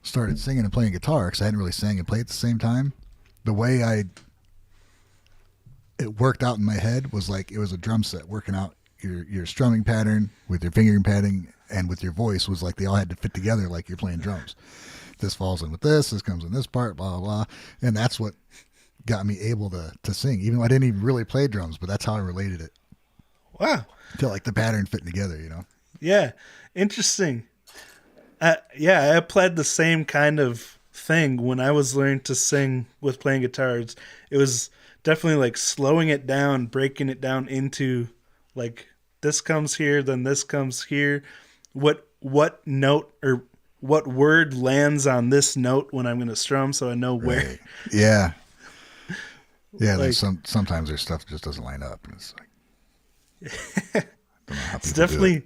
started singing and playing guitar, because I hadn't really sang and played at the same time, the way it worked out in my head was like it was a drum set working out your strumming pattern with your fingering pattern and with your voice, was like they all had to fit together like you're playing drums. This falls in with this comes in this part, blah, blah, blah. And that's what got me able to sing, even though I didn't even really play drums, but that's how I related it. Wow. To like the pattern fitting together, Yeah. Interesting. I applied the same kind of thing when I was learning to sing with playing guitars. It was definitely like slowing it down, breaking it down into like this comes here, then this comes here. What note or what word lands on this note when I'm going to strum, so I know where. Right. Yeah. Yeah. Like, sometimes there's stuff that just doesn't line up, and it's like, I don't know how it's definitely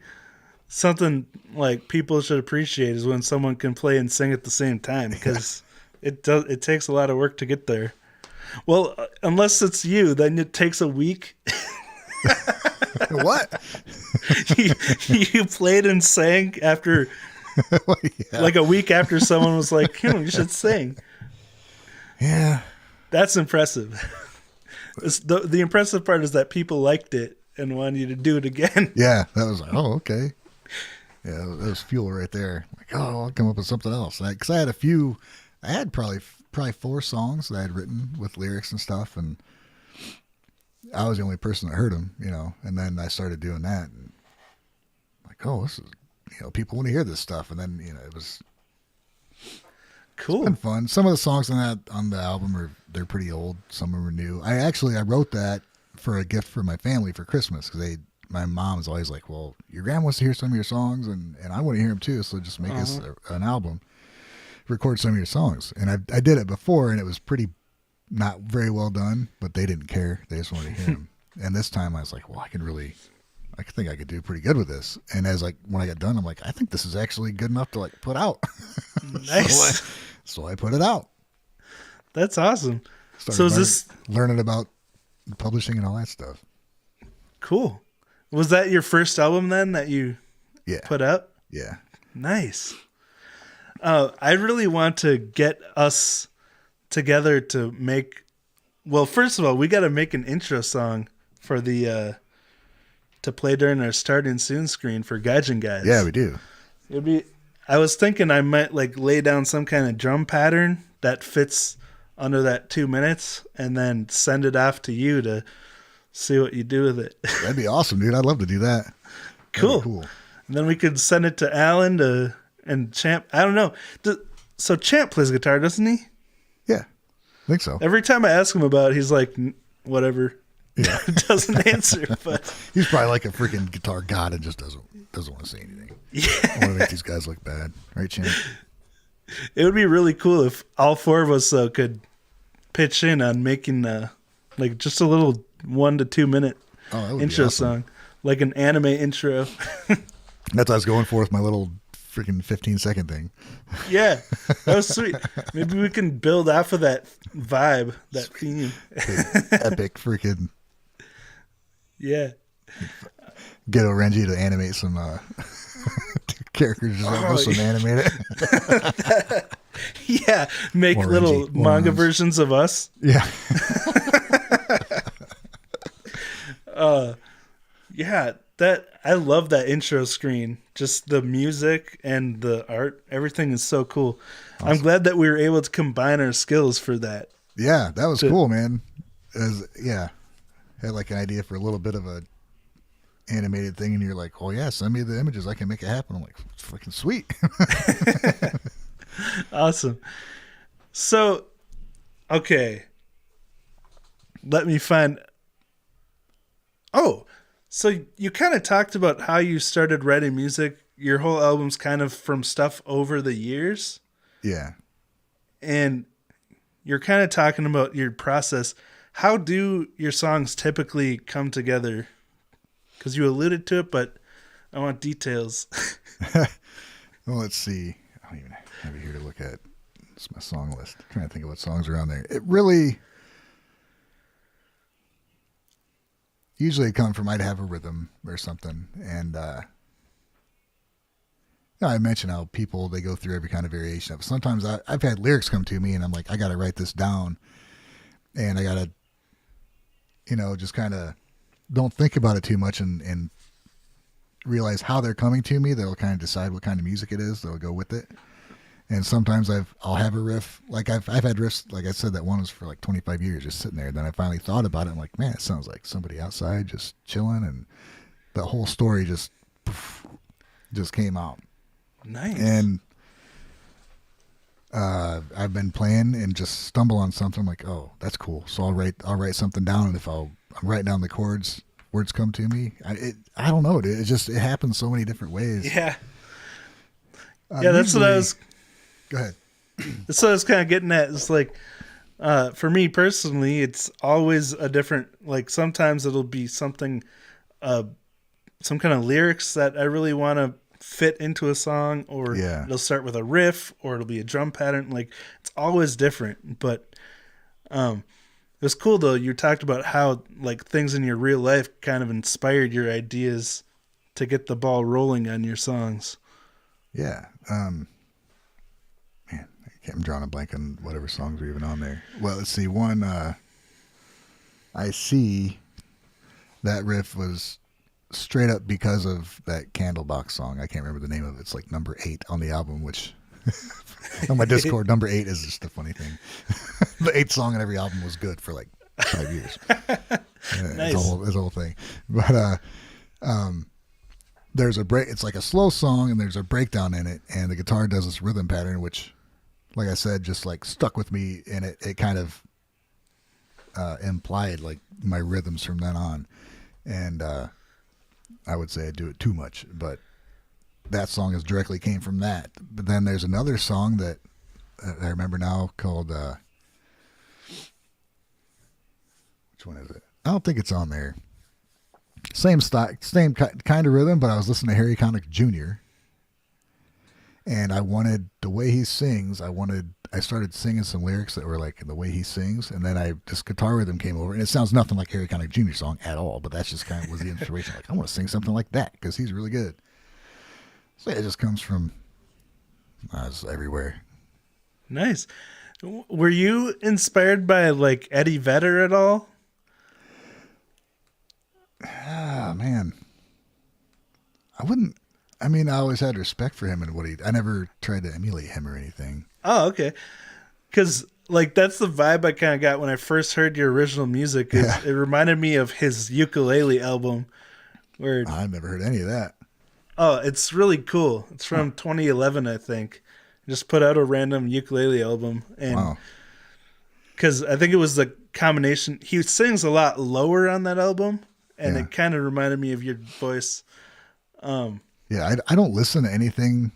something like people should appreciate is when someone can play and sing at the same time, because it takes a lot of work to get there. Well, unless it's you, then it takes a week. What? you played and sang after like a week after someone was like, you should sing. Yeah. That's impressive. The impressive part is that people liked it and wanted you to do it again. Yeah, that was like, oh, okay. Yeah, that was fuel right there. Like, oh, I'll come up with something else. Because I had probably 4 songs that I had written with lyrics and stuff, and I was the only person that heard them, and then I started doing that, and like, oh, this is, people want to hear this stuff, and then, it was cool. It's been fun. Some of the songs on the album they're pretty old. Some of them are new. I wrote that for a gift for my family for Christmas, because my mom is always like, well, your grandma wants to hear some of your songs, and I want to hear them too, so just make us an album, record some of your songs. And I did it before, and it was pretty not very well done, but they didn't care. They just wanted to hear them. And this time I was like, well, I think I could do pretty good with this. And when I got done, I'm like, I think this is actually good enough to like put out. Nice. So I put it out. That's awesome. So is this learning about publishing and all that stuff? Cool. Was that your first album then that you put out? Yeah. Nice. I really want to get us together to make. Well, first of all, we got to make an intro song for the to play during our starting soon screen for Gaijin Guys. Yeah, we do. It'd be. I was thinking I might like lay down some kind of drum pattern that fits under that 2 minutes, and then send it off to you to see what you do with it. That'd be awesome, dude. I'd love to do that. Cool. And then we could send it to Alan and Champ. I don't know. So Champ plays guitar, doesn't he? Yeah, I think so. Every time I ask him about it, he's like, whatever. Yeah. Doesn't answer. But he's probably like a freaking guitar god and just doesn't want to say anything. I want to make these guys look bad, right, Champ? It would be really cool if all four of us could pitch in on making like just a little 1 to 2 minute intro song, like an anime intro. That's what I was going for with my little freaking 15-second thing. Yeah, that was sweet. Maybe we can build off of that vibe, that theme. Epic freaking. Yeah. Get Renji to animate some characters and animate it. Yeah, make More little Renji, manga ones. versions of us. Yeah. Yeah, that I love that intro screen. Just the music and the art, everything is so cool. Awesome. I'm glad that we were able to combine our skills for that. Yeah, that was cool, man. Had like an idea for a little bit of a animated thing, and you're like, "Oh yeah, send me the images. I can make it happen." I'm like, "Fucking sweet." Awesome. So, okay, let me find. Oh, so you kind of talked about how you started writing music. Your whole album's kind of from stuff over the years. Yeah. And you're kind of talking about your process. How do your songs typically come together? Because you alluded to it, but I want details. Well, let's see. I don't even have it here to look at. It's my song list. I'm trying to think of what songs are on there. It really... Usually it comes from I'd have a rhythm or something. And I mentioned how people, they go through every kind of variation of it. Sometimes I've had lyrics come to me and I'm like, I got to write this down. And I got to, just kind of don't think about it too much and realize how they're coming to me. They'll kind of decide what kind of music it is. They'll go with it. And sometimes I'll have a riff. Like I've had riffs, like I said, that one was for like 25 years just sitting there. Then I finally thought about it. I'm like, man, it sounds like somebody outside just chilling. And the whole story just came out. Nice. And I've been playing and just stumble on something. I'm like, oh, that's cool. So I'll write something down. And if I'm writing down the chords, words come to me. I don't know, dude. It happens so many different ways. Yeah. Yeah, that's what I was... Go ahead. That's what I was kind of getting at. It's like, for me personally, it's always a different, like sometimes it'll be something, some kind of lyrics that I really want to fit into a song, or it'll start with a riff, or it'll be a drum pattern. Like it's always different, but it was cool though. You talked about how like things in your real life kind of inspired your ideas to get the ball rolling on your songs. Yeah. Man, I'm drawing a blank on whatever songs are even on there. Well, let's see. One, I See, that riff was straight up because of that Candlebox song. I can't remember the name of it. It's like number 8 on the album, which on my Discord, number 8 is just a funny thing. The 8th song on every album was good for like 5 years. Nice. It's a whole thing. But there's a break. It's like a slow song, and there's a breakdown in it, and the guitar does this rhythm pattern, which, like I said, just like stuck with me, and it kind of implied like my rhythms from then on. And I would say I do it too much, but that song is directly came from that. But then there's another song that I remember now called which one is it? I don't think it's on there. Same kind of rhythm, but I was listening to Harry Connick Jr. and I wanted the way he sings. I started singing some lyrics that were like the way he sings, and then this guitar rhythm came over, and it sounds nothing like Harry Connick Jr. song at all, but that's just kind of was the inspiration. Like I want to sing something like that because he's really good. So it just comes from it's everywhere. Nice. Were you inspired by like Eddie Vedder at all? Ah, man. I always had respect for him and I never tried to emulate him or anything. Oh, okay. Because, like, that's the vibe I kind of got when I first heard your original music. It reminded me of his ukulele album. Where I've never heard any of that. Oh, it's really cool. It's from 2011, I think. Just put out a random ukulele album. And because I think it was the combination. He sings a lot lower on that album. And it kind of reminded me of your voice. Yeah, I don't listen to anything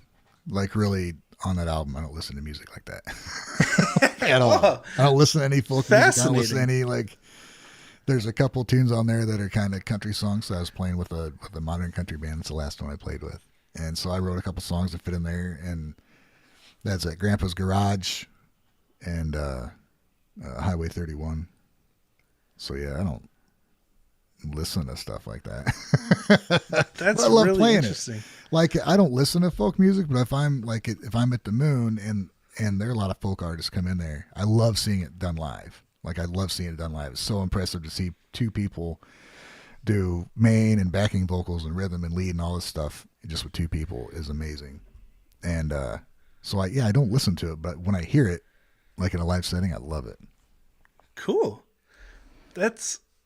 like really on that album. I don't listen to music like that at all. Oh, I don't listen to any folk music. I don't fascinating. listen to any like. There's a couple tunes on there that are kind of country songs. So I was playing with a modern country band. It's the last one I played with, and so I wrote a couple songs that fit in there, and that's at Grandpa's Garage and Highway 31. So yeah, I don't listen to stuff like that. That's I love really playing interesting. it. Like I don't listen to folk music, but if I'm at the Moon and there are a lot of folk artists come in there, I love seeing it done live. Like I love seeing it done live. It's so impressive to see two people do main and backing vocals and rhythm and lead and all this stuff just with two people is amazing. And so I don't listen to it, but when I hear it, like in a live setting, I love it. Cool.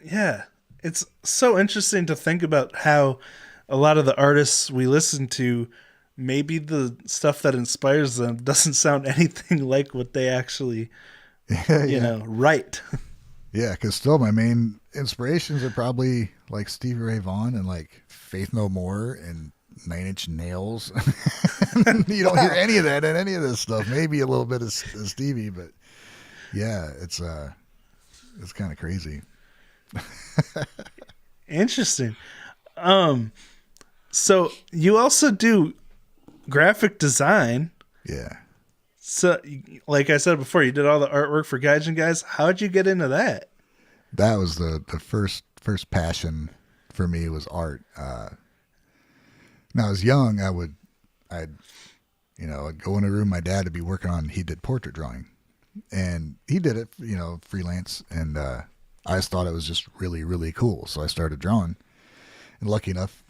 Yeah. It's so interesting to think about how a lot of the artists we listen to, maybe the stuff that inspires them doesn't sound anything like what they actually, write. Yeah, because still my main inspirations are probably like Stevie Ray Vaughan and like Faith No More and Nine Inch Nails. You don't hear any of that in any of this stuff. Maybe a little bit of Stevie, but yeah, it's kind of crazy. Interesting. So you also do graphic design. Yeah. So, like I said before, you did all the artwork for Gaijin Guys. How'd you get into that? That was the first passion for me was art. When I was young, I'd go in a room. My dad would be working on. He did portrait drawing, and he did it, freelance. And I just thought it was just really, really cool. So I started drawing, and lucky enough,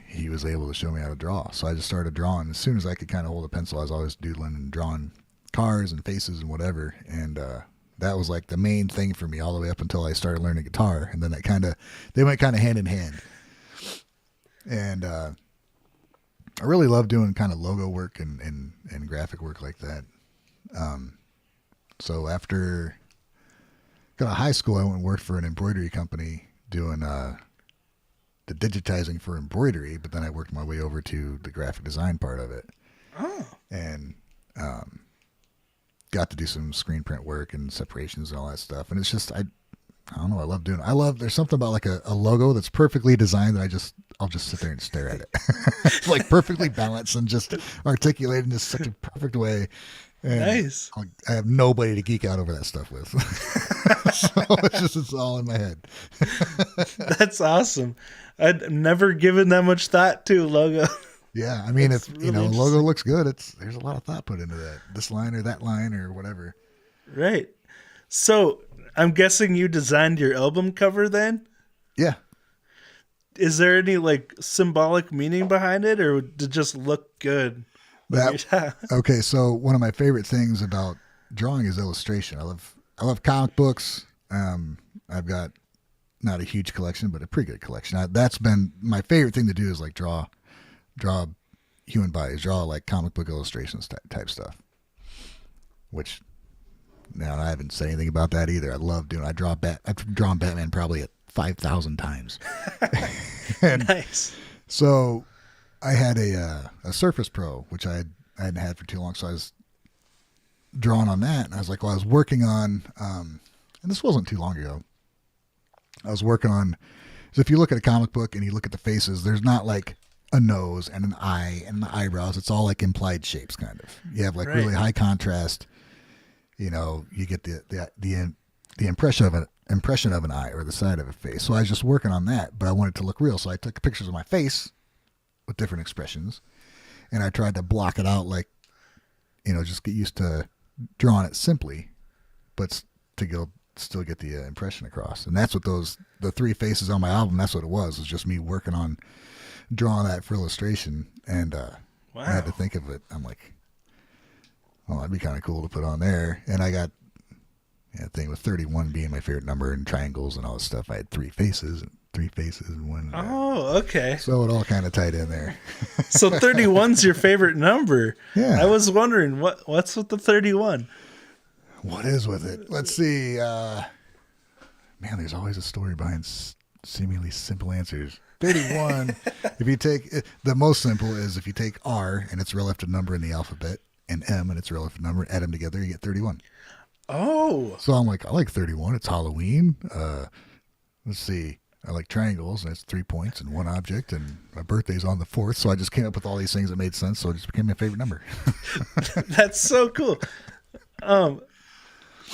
he was able to show me how to draw. So I just started drawing. As soon as I could kind of hold a pencil, I was always doodling and drawing cars and faces and whatever. And that was like the main thing for me all the way up until I started learning guitar. And then they went kind of hand in hand. And I really love doing kind of logo work and graphic work like that. So after got out of high school, I went and worked for an embroidery company doing the digitizing for embroidery, but then I worked my way over to the graphic design part of it. Oh. And got to do some screen print work and separations and all that stuff. And it's just, I don't know, I love doing it. There's something about like a logo that's perfectly designed that I'll just sit there and stare at it. It's like perfectly balanced and just articulated in such a perfect way. And nice. I have nobody to geek out over that stuff with. So it's all in my head. That's awesome. I'd never given that much thought to a logo. Yeah, I mean, That's if really a logo looks good, there's a lot of thought put into that. This line or that line or whatever. Right. So I'm guessing you designed your album cover then? Yeah. Is there any like symbolic meaning behind it, or did it just look good? Okay, so one of my favorite things about drawing is illustration. I love comic books. I've got not a huge collection, but a pretty good collection. That's been my favorite thing to do is like draw human bodies, draw like comic book illustrations type stuff. Which now I haven't said anything about that either. I love doing. I've drawn Batman probably 5,000 times. Nice. So I had a Surface Pro, which I hadn't had for too long. So I was drawing on that, and I was like, well, I was working on, and this wasn't too long ago. I was working on. So if you look at a comic book and you look at the faces, there's not like a nose and an eye and the eyebrows. It's all like implied shapes, kind of. You have like really high contrast. You get the impression of an eye or the side of a face. So I was just working on that, but I wanted to look real. So I took pictures of my face with different expressions, and I tried to block it out, like, just get used to drawing it simply, but still get the impression across. And that's what the three faces on my album, that's what it was just me working on drawing that for illustration. And I had to think of it. I'm like, well, that'd be kind of cool to put on there. And I got a thing with 31 being my favorite number and triangles and all this stuff. I had three faces and one. Oh, okay. So it all kind of tied in there. So 31's your favorite number. Yeah. I was wondering what's with the 31. What is with it? Let's see. Man, there's always a story behind seemingly simple answers. 31. If you take the most simple is if you take R and its relative number in the alphabet and M and its relative number, add them together, you get 31. Oh. So I'm like, I like 31. It's Halloween. Let's see. I like triangles, and it's 3 points and one object, and my birthday's on the 4th. So I just came up with all these things that made sense. So it just became my favorite number. That's so cool.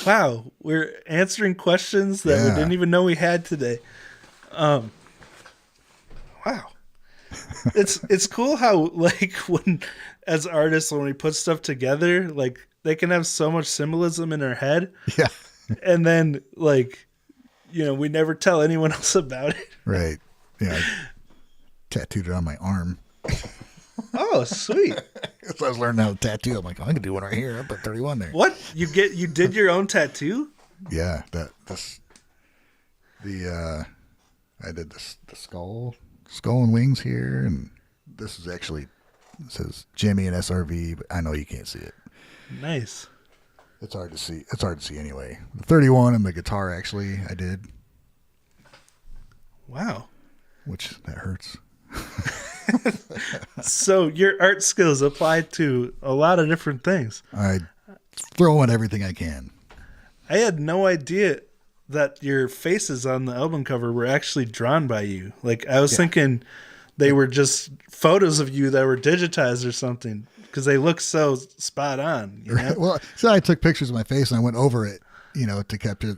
Wow, we're answering questions that we didn't even know we had today. Wow, it's cool how like when as artists when we put stuff together, like they can have so much symbolism in our head. Yeah, and then like we never tell anyone else about it. Right. Yeah, I tattooed it on my arm. Oh, sweet. So I was learning how to tattoo. I'm like, I can do one right here. I put 31 there. What? You did your own tattoo? Yeah, I did the skull and wings here, and this is actually, it says Jimmy and SRV, but I know you can't see it. Nice. It's hard to see. It's hard to see anyway. The 31 and the guitar actually I did. Wow. Which that hurts. So your art skills apply to a lot of different things. I throw in everything I can. I had no idea that your faces on the album cover were actually drawn by you. Like I was thinking they were just photos of you that were digitized or something because they look so spot on. You know? Right. Well, so I took pictures of my face and I went over it, to capture,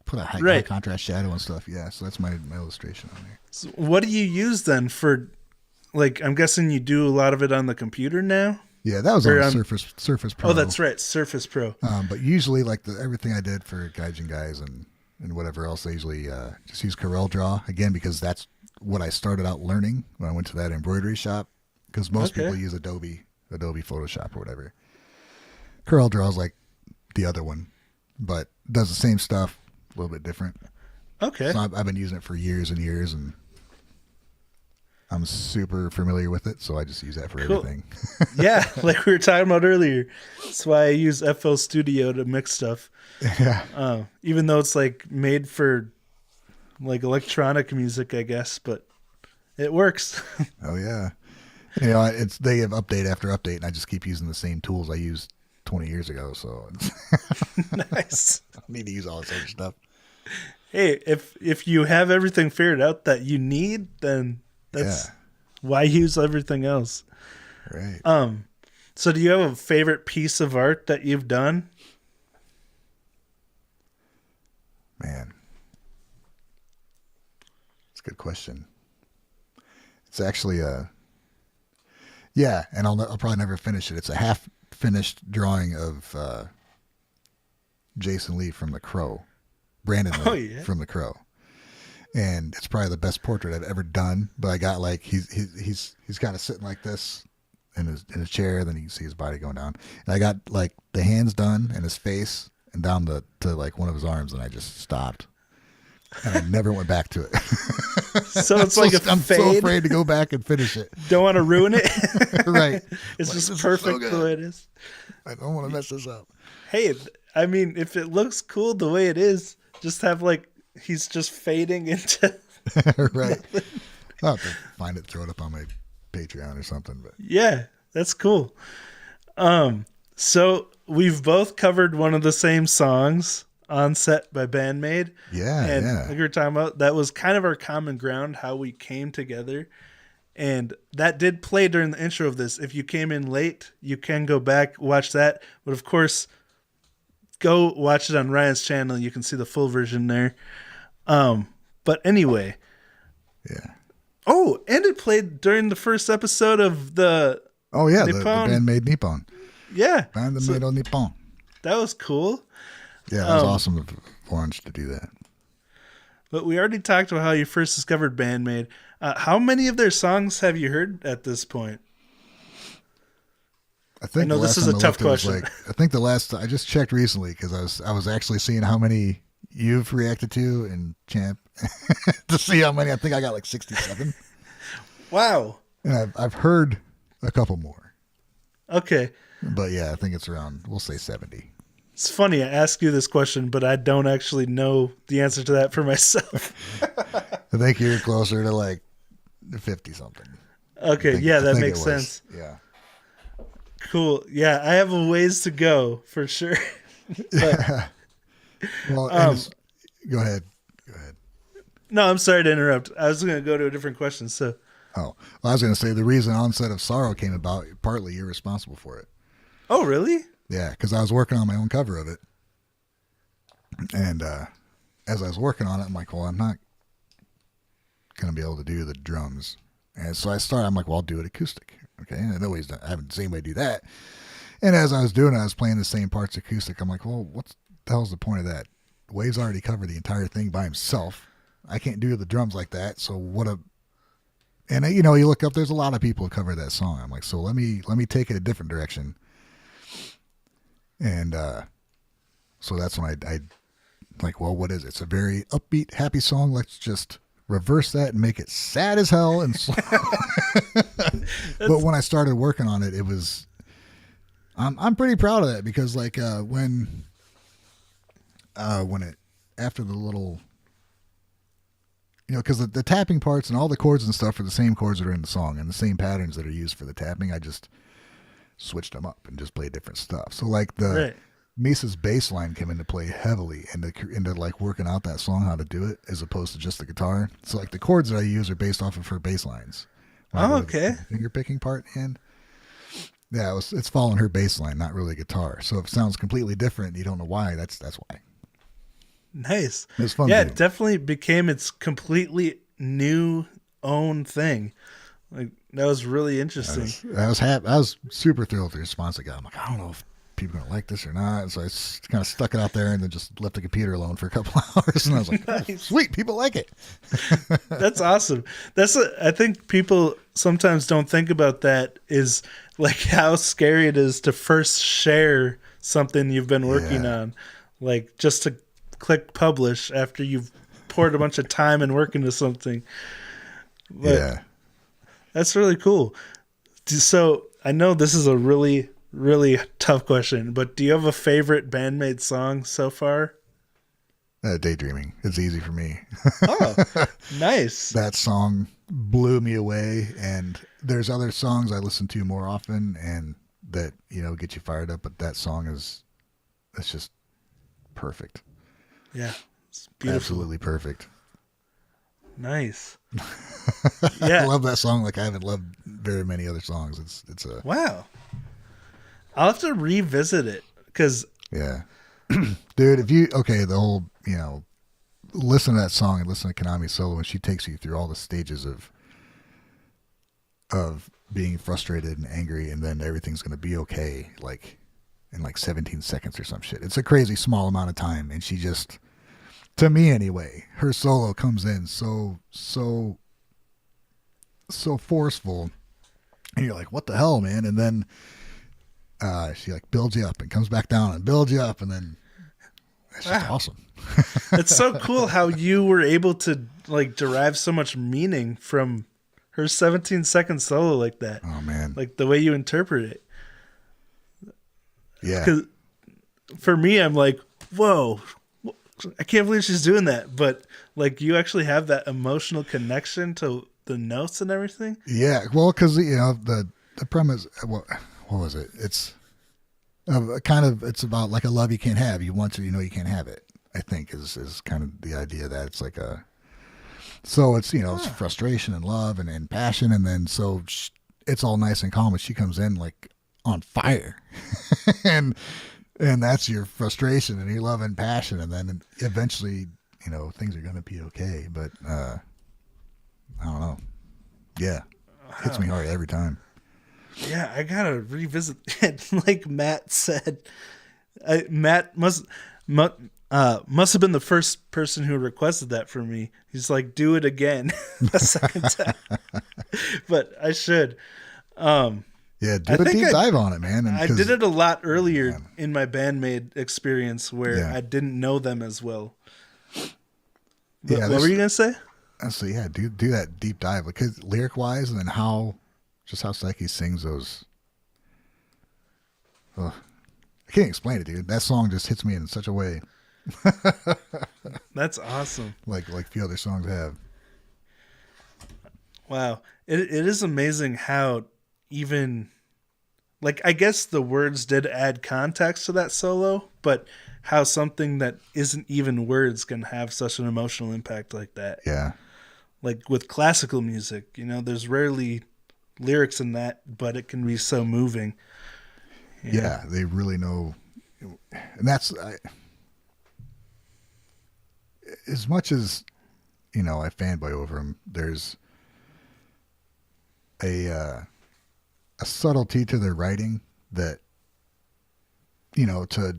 put a high contrast shadow and stuff. Yeah. So that's my illustration on there. So what do you use then for? Like, I'm guessing you do a lot of it on the computer now? Yeah, that was on Surface Pro. Oh, that's right, Surface Pro. But usually, like, everything I did for Gaijin Guys and whatever else, I usually just use Corel Draw, again, because that's what I started out learning when I went to that embroidery shop, because most people use Adobe Photoshop or whatever. Corel Draw is like the other one, but does the same stuff, a little bit different. Okay. So I've been using it for years and years, and I'm super familiar with it, so I just use that for everything. Yeah, like we were talking about earlier. That's why I use FL Studio to mix stuff. Yeah. Even though it's like made for like electronic music, I guess, but it works. Oh yeah. They have update after update, and I just keep using the same tools I used 20 years ago. So nice. I don't need to use all this other stuff. Hey, if you have everything figured out that you need, then that's why use everything else. Right. So do you have a favorite piece of art that you've done? Man. That's a good question. It's actually and I'll probably never finish it. It's a half finished drawing of Jason Lee from The Crow. Brandon Lee from The Crow. And it's probably the best portrait I've ever done. But I got like he's kind of sitting like this in his chair. Then you can see his body going down. And I got like the hands done and his face and down to like one of his arms. And I just stopped. And I never went back to it. So it's like I'm so afraid to go back and finish it. Don't want to ruin it. Right. It's like, just perfect the way it is. I don't want to mess this up. Hey, I mean, if it looks cool the way it is, just have like he's just fading into right. I'll have to find it, throw it up on my Patreon or something. But yeah, that's cool. So we've both covered one of the same songs, On Set by BAND-MAID. Yeah, and yeah. like we were talking about, that was kind of our common ground, how we came together. And that did play during the intro of this. If you came in late, you can go back, watch that. But of course, go watch it on Ryan's channel. You can see the full version there. But anyway. Yeah. Oh, and it played during the first episode of the the BAND-MAID Nippon. Yeah. BAND-MAID Nippon. That was cool. Yeah, it was awesome of Orange to do that. But we already talked about how you first discovered BAND-MAID. How many of their songs have you heard at this point? I know this is a tough question. I think the last I just checked recently because I was actually seeing how many you've reacted to in Champ to see how many. I think I got like 67. Wow. And I've heard a couple more. Okay. But yeah, I think it's around, we'll say 70. It's funny, I ask you this question, but I don't actually know the answer to that for myself. I think you're closer to like 50 something. Okay, yeah, that makes it was. sense. Yeah. Cool. Yeah, I have a ways to go for sure. But, Well, go ahead. no, I'm sorry to interrupt. I was going to go to a different question. So, Oh, well, I was going to say the reason Onset of Sorrow came about, partly you're responsible for it. oh, really? Yeah, because I was working on my own cover of it. And as I was working on it, I'm like, well, I'm not going to be able to do the drums. And so I'm like, well, I'll do it acoustic. Okay, and I haven't seen anybody do that. And as I was doing it, I was playing the same parts acoustic. I'm like, well, what the hell's the point of that? Wave's already covered the entire thing by himself. I can't do the drums like that. So and you look up, there's a lot of people who cover that song. I'm like, so let me take it a different direction. And so that's when I like, well, what is it? It's a very upbeat, happy song. Let's just reverse that and make it sad as hell. And but when I started working on it, it was, I'm pretty proud of that because like when it, after the little, because the tapping parts and all the chords and stuff are the same chords that are in the song and the same patterns that are used for the tapping. I just switched them up and just played different stuff. So like Misa's bass line came into play heavily into like working out that song, how to do it, as opposed to just the guitar. So like the chords that I use are based off of her bass lines. Oh, okay. Finger picking part and yeah, it's following her bass line, not really guitar. So if it sounds completely different, you don't know why. That's why. Nice. It was fun. Yeah, it definitely became its completely new own thing. Like that was really interesting. I was super thrilled with the response I got. I'm like, I don't know if people are gonna like this or not. So I kind of stuck it out there and then just left the computer alone for a couple hours. And I was like, nice. Oh, sweet, people like it. That's awesome. I think people sometimes don't think about that is like how scary it is to first share something you've been working on. Like just to click publish after you've poured a bunch of time and work into something. But that's really cool. So I know this is a really, really tough question, but do you have a favorite BAND-MAID song so far? Daydreaming. It's easy for me. Oh, nice. That song blew me away. And there's other songs I listen to more often and that, get you fired up. But that song it's just perfect. Yeah. It's beautiful. Absolutely perfect. Nice. Yeah. I love that song like I haven't loved very many other songs. It's a wow. I'll have to revisit it because dude, the whole listen to that song and listen to Konami's solo when she takes you through all the stages of being frustrated and angry and then everything's gonna be okay like in like 17 seconds or some shit. It's a crazy small amount of time and she just, to me anyway, her solo comes in so forceful and you're like, what the hell, man? And then she like builds you up and comes back down and builds you up and then it's just awesome. It's so cool how you were able to like derive so much meaning from her 17-second solo like that. Oh man. Like the way you interpret it. Yeah. 'Cause for me, I'm like, whoa, I can't believe she's doing that. But like you actually have that emotional connection to the notes and everything. Yeah. Well, because, the premise, what was it? It's it's about like a love you can't have. You want to, you can't have it, I think is kind of the idea that it's like it's frustration and love and passion. And then, it's all nice and calm. But she comes in like on fire and that's your frustration and your love and passion. And then eventually, things are going to be okay. But, I don't know. Yeah. Hits me hard every time. Yeah, I gotta revisit it. Like Matt said, Matt must have been the first person who requested that for me. He's like, do it again a second time. But I should. Yeah, do a deep dive on it, man. I did it a lot earlier in my BAND-MAID experience where I didn't know them as well. But what were you gonna say? So do that deep dive because lyric wise, and then how Psyche sings those. I can't explain it, dude. That song just hits me in such a way. That's awesome. Like few other songs have. Wow. It is amazing how even, like, I guess the words did add context to that solo, but how something that isn't even words can have such an emotional impact like that. Yeah. Like with classical music, there's rarely lyrics in that, but it can be so moving. Yeah, they really know. And that's, as much as, I fanboy over them, there's a subtlety to their writing that, to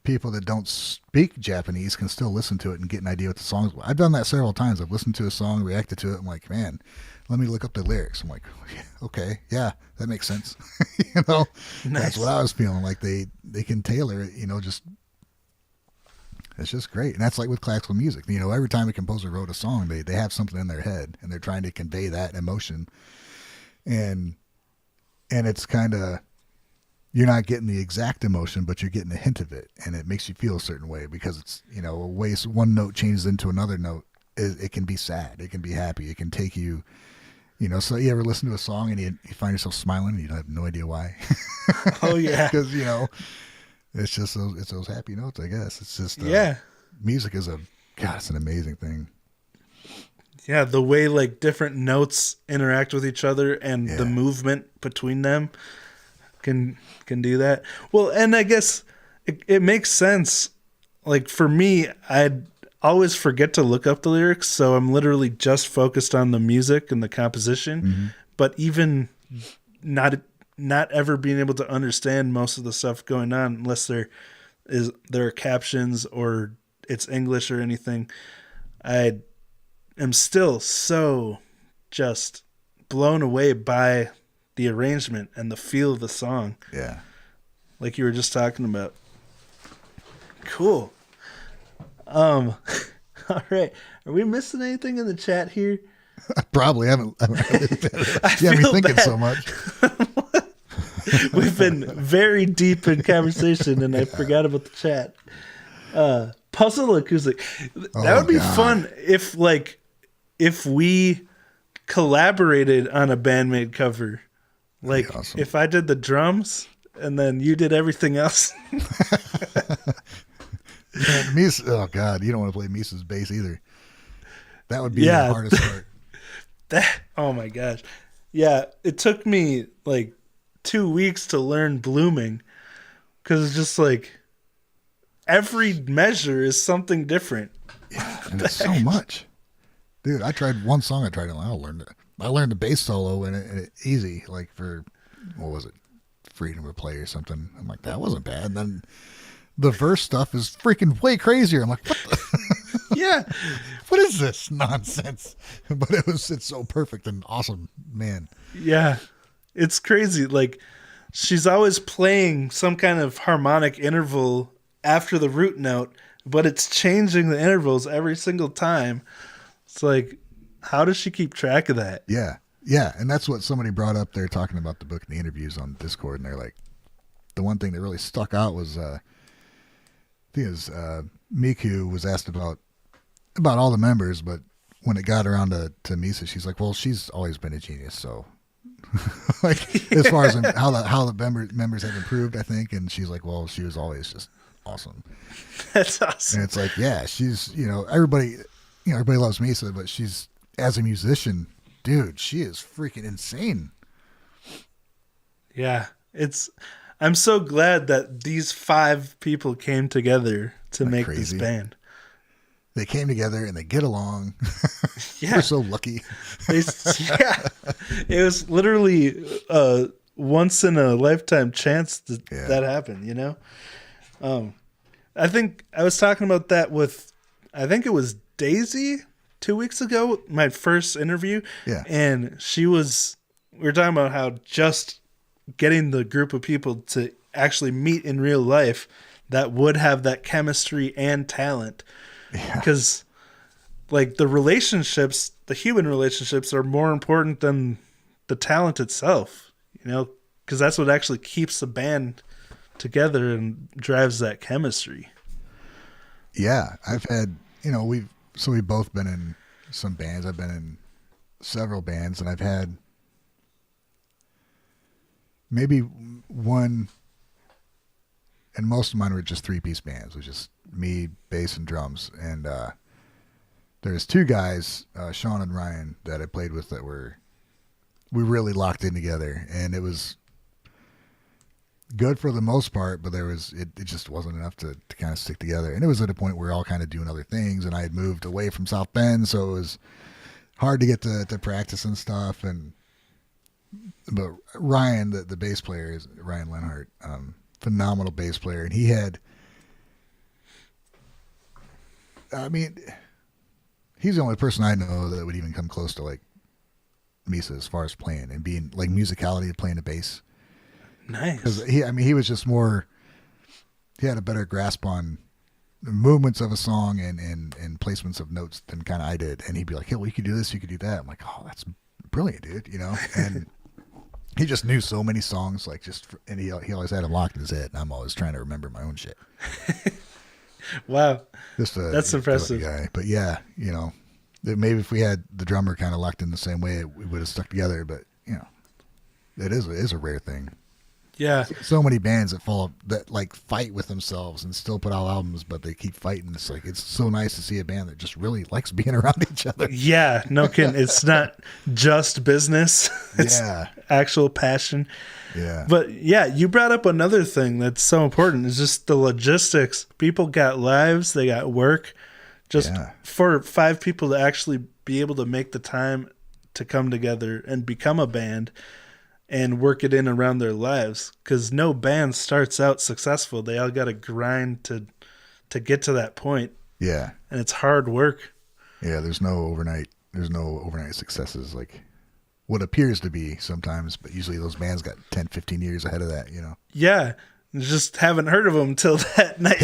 people that don't speak Japanese can still listen to it and get an idea what the song's about. I've done that several times. I've listened to a song, reacted to it. I'm like, man, let me look up the lyrics. I'm like, okay, yeah, that makes sense. Nice. That's what I was feeling. Like they can tailor it, just, it's just great. And that's like with classical music. Every time a composer wrote a song, they have something in their head and they're trying to convey that emotion. And it's kind of, you're not getting the exact emotion, but you're getting a hint of it, and it makes you feel a certain way because it's, a way one note changes into another note. It can be sad, it can be happy, it can take you, So you ever listen to a song and you find yourself smiling and you have no idea why? Oh yeah, because it's just those happy notes. I guess it's just music is it's an amazing thing. Yeah, the way like different notes interact with each other and the movement between them can do that. Well, and I guess it makes sense. Like for me, I'd always forget to look up the lyrics, so I'm literally just focused on the music and the composition. Mm-hmm. But even not ever being able to understand most of the stuff going on unless there are captions or it's English or anything, I am still so just blown away by the arrangement and the feel of the song. Yeah. Like you were just talking about. Cool. All right. Are we missing anything in the chat here? I probably haven't. You have me thinking bad. So much. We've been very deep in conversation and I forgot about the chat. Puzzle acoustic. That would be fun if we collaborated on a BAND-MAID cover. Like awesome. If I did the drums and then you did everything else. Mies, oh God, you don't want to play Misa's bass either. That would be the hardest part. Oh my gosh. Yeah, it took me like 2 weeks to learn blooming because it's just like every measure is something different. Yeah, and it's so much. Dude, I tried one song. I learned it. I learned the bass solo and it easy, like for, what was it? Freedom to Play or something. I'm like, that wasn't bad. And then the verse stuff is freaking way crazier. I'm like, what the? Yeah. What is this nonsense? But it's so perfect and awesome, man. Yeah. It's crazy. Like she's always playing some kind of harmonic interval after the root note, but it's changing the intervals every single time. It's like, how does she keep track of that? Yeah. Yeah. And that's what somebody brought up. They're talking about the book in the interviews on Discord. And they're like, the one thing that really stuck out was, I think it was Miku was asked about all the members, but when it got around to Misa, she's like, well, she's always been a genius. So like as far as how the members have improved, I think. And she's like, well, she was always just awesome. That's awesome. And it's like, yeah, she's, everybody loves Misa, but she's, as a musician, dude, she is freaking insane. Yeah, I'm so glad that these 5 people came together to make this band. They came together and they get along. Yeah. We're so lucky. It was literally a once in a lifetime chance that happened, I think I was talking about that with, I think it was Daisy 2 weeks ago, my first interview. Yeah. And we were talking about how just getting the group of people to actually meet in real life that would have that chemistry and talent. Because like the human relationships are more important than the talent itself, because that's what actually keeps the band together and drives that chemistry. Yeah. I've had, we've both been in some bands. I've been in several bands, and I've had maybe one, and most of mine were just 3-piece bands, which is me, bass, and drums. And there's 2 guys, Sean and Ryan, that I played with that we really locked in together, and it was good for the most part, but it just wasn't enough to kind of stick together. And it was at a point where we were all kind of doing other things, and I had moved away from South Bend, so it was hard to get to practice and stuff. But Ryan, the bass player, is Ryan Lenhart, phenomenal bass player, and he had, I mean, he's the only person I know that would even come close to like Misa as far as playing and being like musicality of playing the bass. Nice. Because he was just more. He had a better grasp on the movements of a song and placements of notes than kind of I did. And he'd be like, "Hey, well, you could do this, you could do that." I'm like, "Oh, that's brilliant, dude!" You know. And he just knew so many songs, like and he always had them locked in his head. And I'm always trying to remember my own shit. Wow, that's impressive, guy. But yeah, you know, maybe if we had the drummer kind of locked in the same way, we would have stuck together. But you know, it is a rare thing. Yeah. So many bands that like fight with themselves and still put out albums, but they keep fighting. It's like, it's so nice to see a band that just really likes being around each other. Yeah, no kidding. It's not just business. It's actual passion. Yeah. But yeah, you brought up another thing that's so important is just the logistics. People got lives, they got work. Just for 5 people to actually be able to make the time to come together and become a band and work it in around their lives, because no band starts out successful. They all got to grind to get to that point. Yeah, and it's hard work. Yeah, there's no overnight successes like what appears to be sometimes, but usually those bands got 10, 15 years ahead of that. You know. Yeah, just haven't heard of them till that night.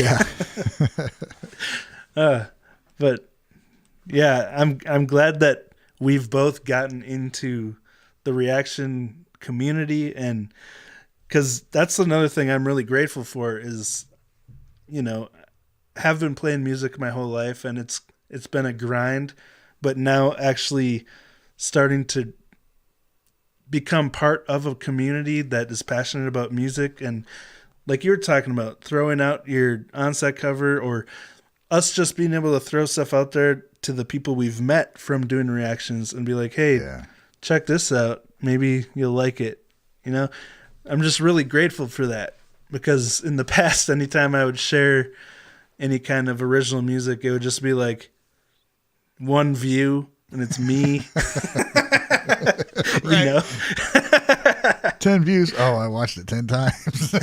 Yeah. But yeah, I'm glad that we've both gotten into the reaction community, and because that's another thing I'm really grateful for is, you know, have been playing music my whole life, and it's been a grind, but now actually starting to become part of a community that is passionate about music, and like you were talking about, throwing out your on-set cover, or us just being able to throw stuff out there to the people we've met from doing reactions and be like, hey, check this out. Maybe you'll like it. You know, I'm just really grateful for that, because in the past, anytime I would share any kind of original music, it would just be like 1 view and it's me. You know, 10 views. Oh, I watched it 10 times.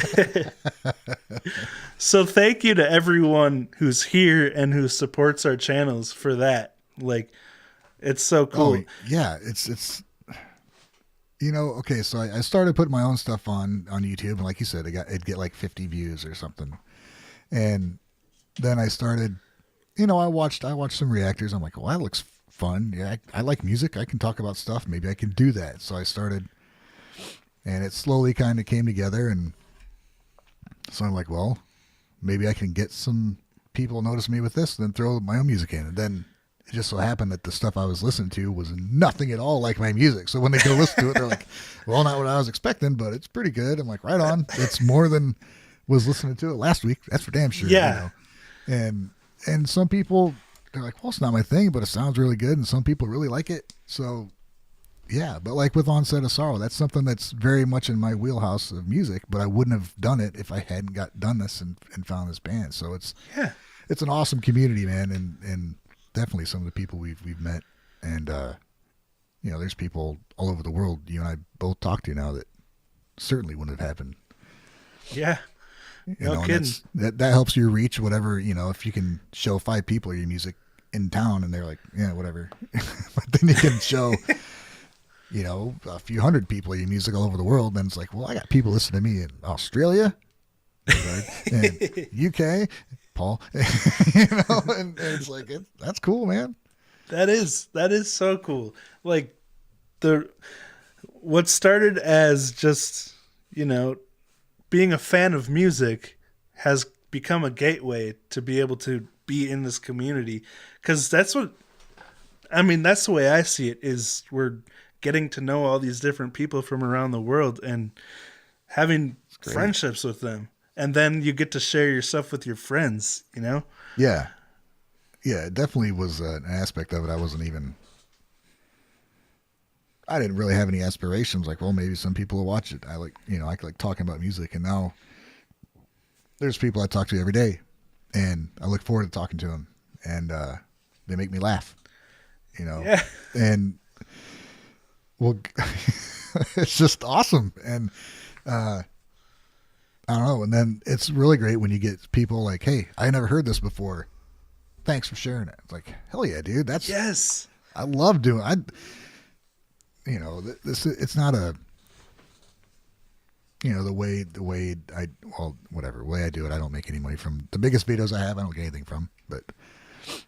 So thank you to everyone who's here and who supports our channels for that. Like, it's so cool. Oh, yeah, it's. You know, okay, so I started putting my own stuff on YouTube, and like you said, it'd get like 50 views or something. And then I started, you know, I watched some reactors. I'm like, well, that looks fun. Yeah, I like music. I can talk about stuff. Maybe I can do that. So I started, and it slowly kind of came together. And so I'm like, well, maybe I can get some people notice me with this, and then throw my own music in. And then it just so happened that the stuff I was listening to was nothing at all like my music. So when they go listen to it, they're like, well, not what I was expecting, but it's pretty good. I'm like, right on. It's more than was listening to it last week. That's for damn sure. Yeah. You know? And some people, they're like, well, it's not my thing, but it sounds really good. And some people really like it. So yeah, but like with Onset of Sorrow, that's something that's very much in my wheelhouse of music, but I wouldn't have done it if I hadn't done this and found this band. So it's an awesome community, man. And definitely some of the people we've met, and you know, there's people all over the world you and I both talk to now that certainly wouldn't have happened. Yeah, no kidding. That helps you reach whatever, you know, if you can show 5 people your music in town and they're like, yeah, whatever. But then you can show, you know, a few hundred people your music all over the world, then it's like, well, I got people listening to me in Australia, and UK. Paul, you know, and it's like that's cool, man. That is so cool. Like what started as just, you know, being a fan of music has become a gateway to be able to be in this community, because that's what I mean, that's the way I see it, is we're getting to know all these different people from around the world and having friendships with them. And then you get to share your stuff with your friends, you know? Yeah. Yeah, it definitely was an aspect of it. I didn't really have any aspirations. Like, well, maybe some people will watch it. I like talking about music, and now there's people I talk to every day, and I look forward to talking to them, and they make me laugh, you know? Yeah. And well, it's just awesome. And, I don't know. And then it's really great when you get people like, hey, I never heard this before. Thanks for sharing it. It's like, hell yeah, dude. Yes. I love doing it's not a, the way I do it. I don't make any money from the biggest videos I have. I don't get anything from, but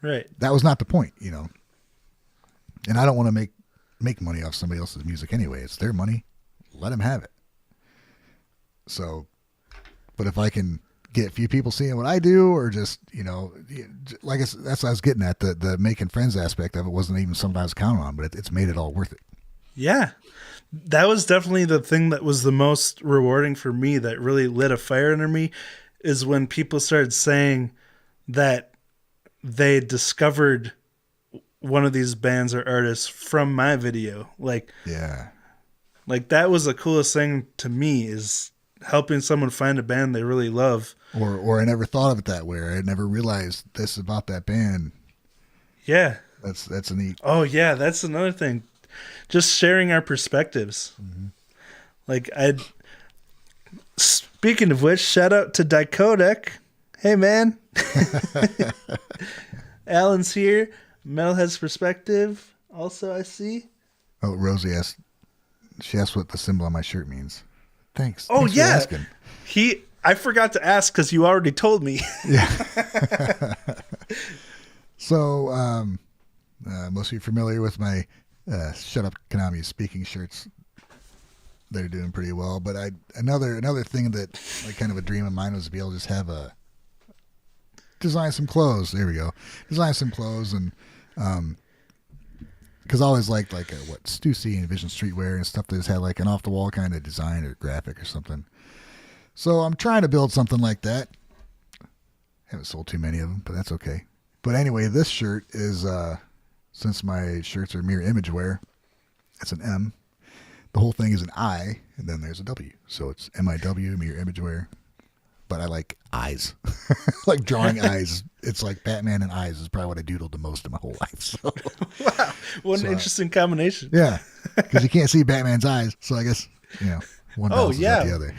right. That was not the point, and I don't want to make money off somebody else's music anyway. It's their money. Let them have it. So, but if I can get a few people seeing what I do, or just, like that's what I was getting at. The making friends aspect of it wasn't even something I was counting on, but it's made it all worth it. Yeah. That was definitely the thing that was the most rewarding for me, that really lit a fire under me, is when people started saying that they discovered one of these bands or artists from my video. Like, yeah. Like, that was the coolest thing to me, is helping someone find a band they really love. Or I never thought of it that way. I never realized this about that band. Yeah. That's a neat. Oh yeah, that's another thing. Just sharing our perspectives. Mm-hmm. Like, speaking of which, shout out to Dicodec. Hey man. Alan's here. Metalhead's perspective. Also, I see. Oh, Rosie asked. She asked what the symbol on my shirt means. Thanks. Oh, Thanks yeah. for asking. I forgot to ask because you already told me. Yeah. So, most of you familiar with my Shut Up Konami speaking shirts. They're doing pretty well. But another thing that, like, kind of a dream of mine was to be able to just have design some clothes. There we go. Design some clothes, and because I always liked what Stussy and Vision Streetwear and stuff that just had like an off the wall kind of design or graphic or something. So I'm trying to build something like that. Haven't sold too many of them, but that's okay. But anyway, this shirt is since my shirts are Mear Imagewear, it's an M. The whole thing is an I, and then there's a W. So it's MIW, Mear Imagewear. But I like eyes. Like drawing eyes. It's like Batman and eyes is probably what I doodled the most in my whole life. So. Wow. What an interesting combination. Yeah. Because you can't see Batman's eyes. So I guess, one balances out the other.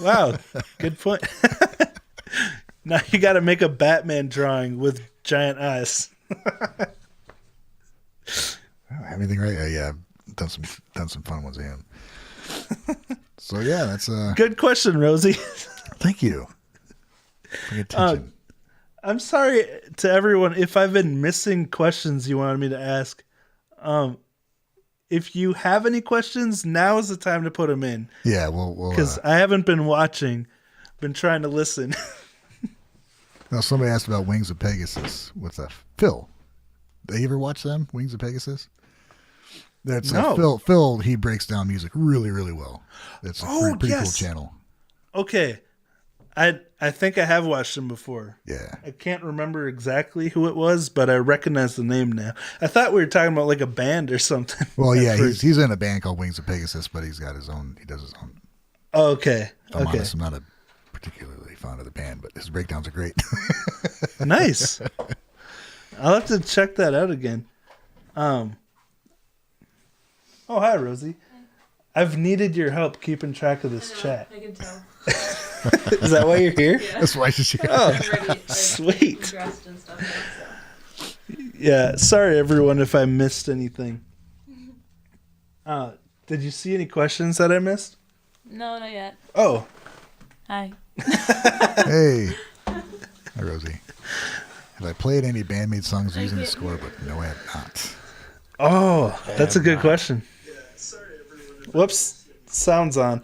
Wow. Good point. Now you got to make a Batman drawing with giant eyes. Everything right? Yeah. Done some fun ones in. So yeah, that's a good question, Rosie. Thank you. Pay attention. I'm sorry to everyone if I've been missing questions you wanted me to ask. If you have any questions, now is the time to put them in. Yeah, well, because I haven't been watching, been trying to listen. Now, somebody asked about Wings of Pegasus with Phil. Did you ever watch them, Wings of Pegasus? That's no. Phil. He breaks down music really, really well. It's a pretty cool channel. Okay. I think I have watched him before. Yeah. I can't remember exactly who it was, but I recognize the name now. I thought we were talking about like a band or something. Well, yeah, he's in a band called Wings of Pegasus, but he does his own. Oh, okay. I'm honest, I'm not particularly fond of the band, but his breakdowns are great. Nice. I'll have to check that out again. Oh, hi, Rosie. I've needed your help keeping track of this chat. I can tell. Is that why you're here? Yeah. That's why she's here. Oh, Already, sweet. dressed and stuff now, so. Yeah, sorry everyone if I missed anything. Did you see any questions that I missed? No, not yet. Oh. Hi. Hey. Hi, Rosie. Have I played any BAND-MAID songs using the scorebook? No, I have not. Oh, that's a good question. Yeah, sorry everyone. Whoops. Sound's on.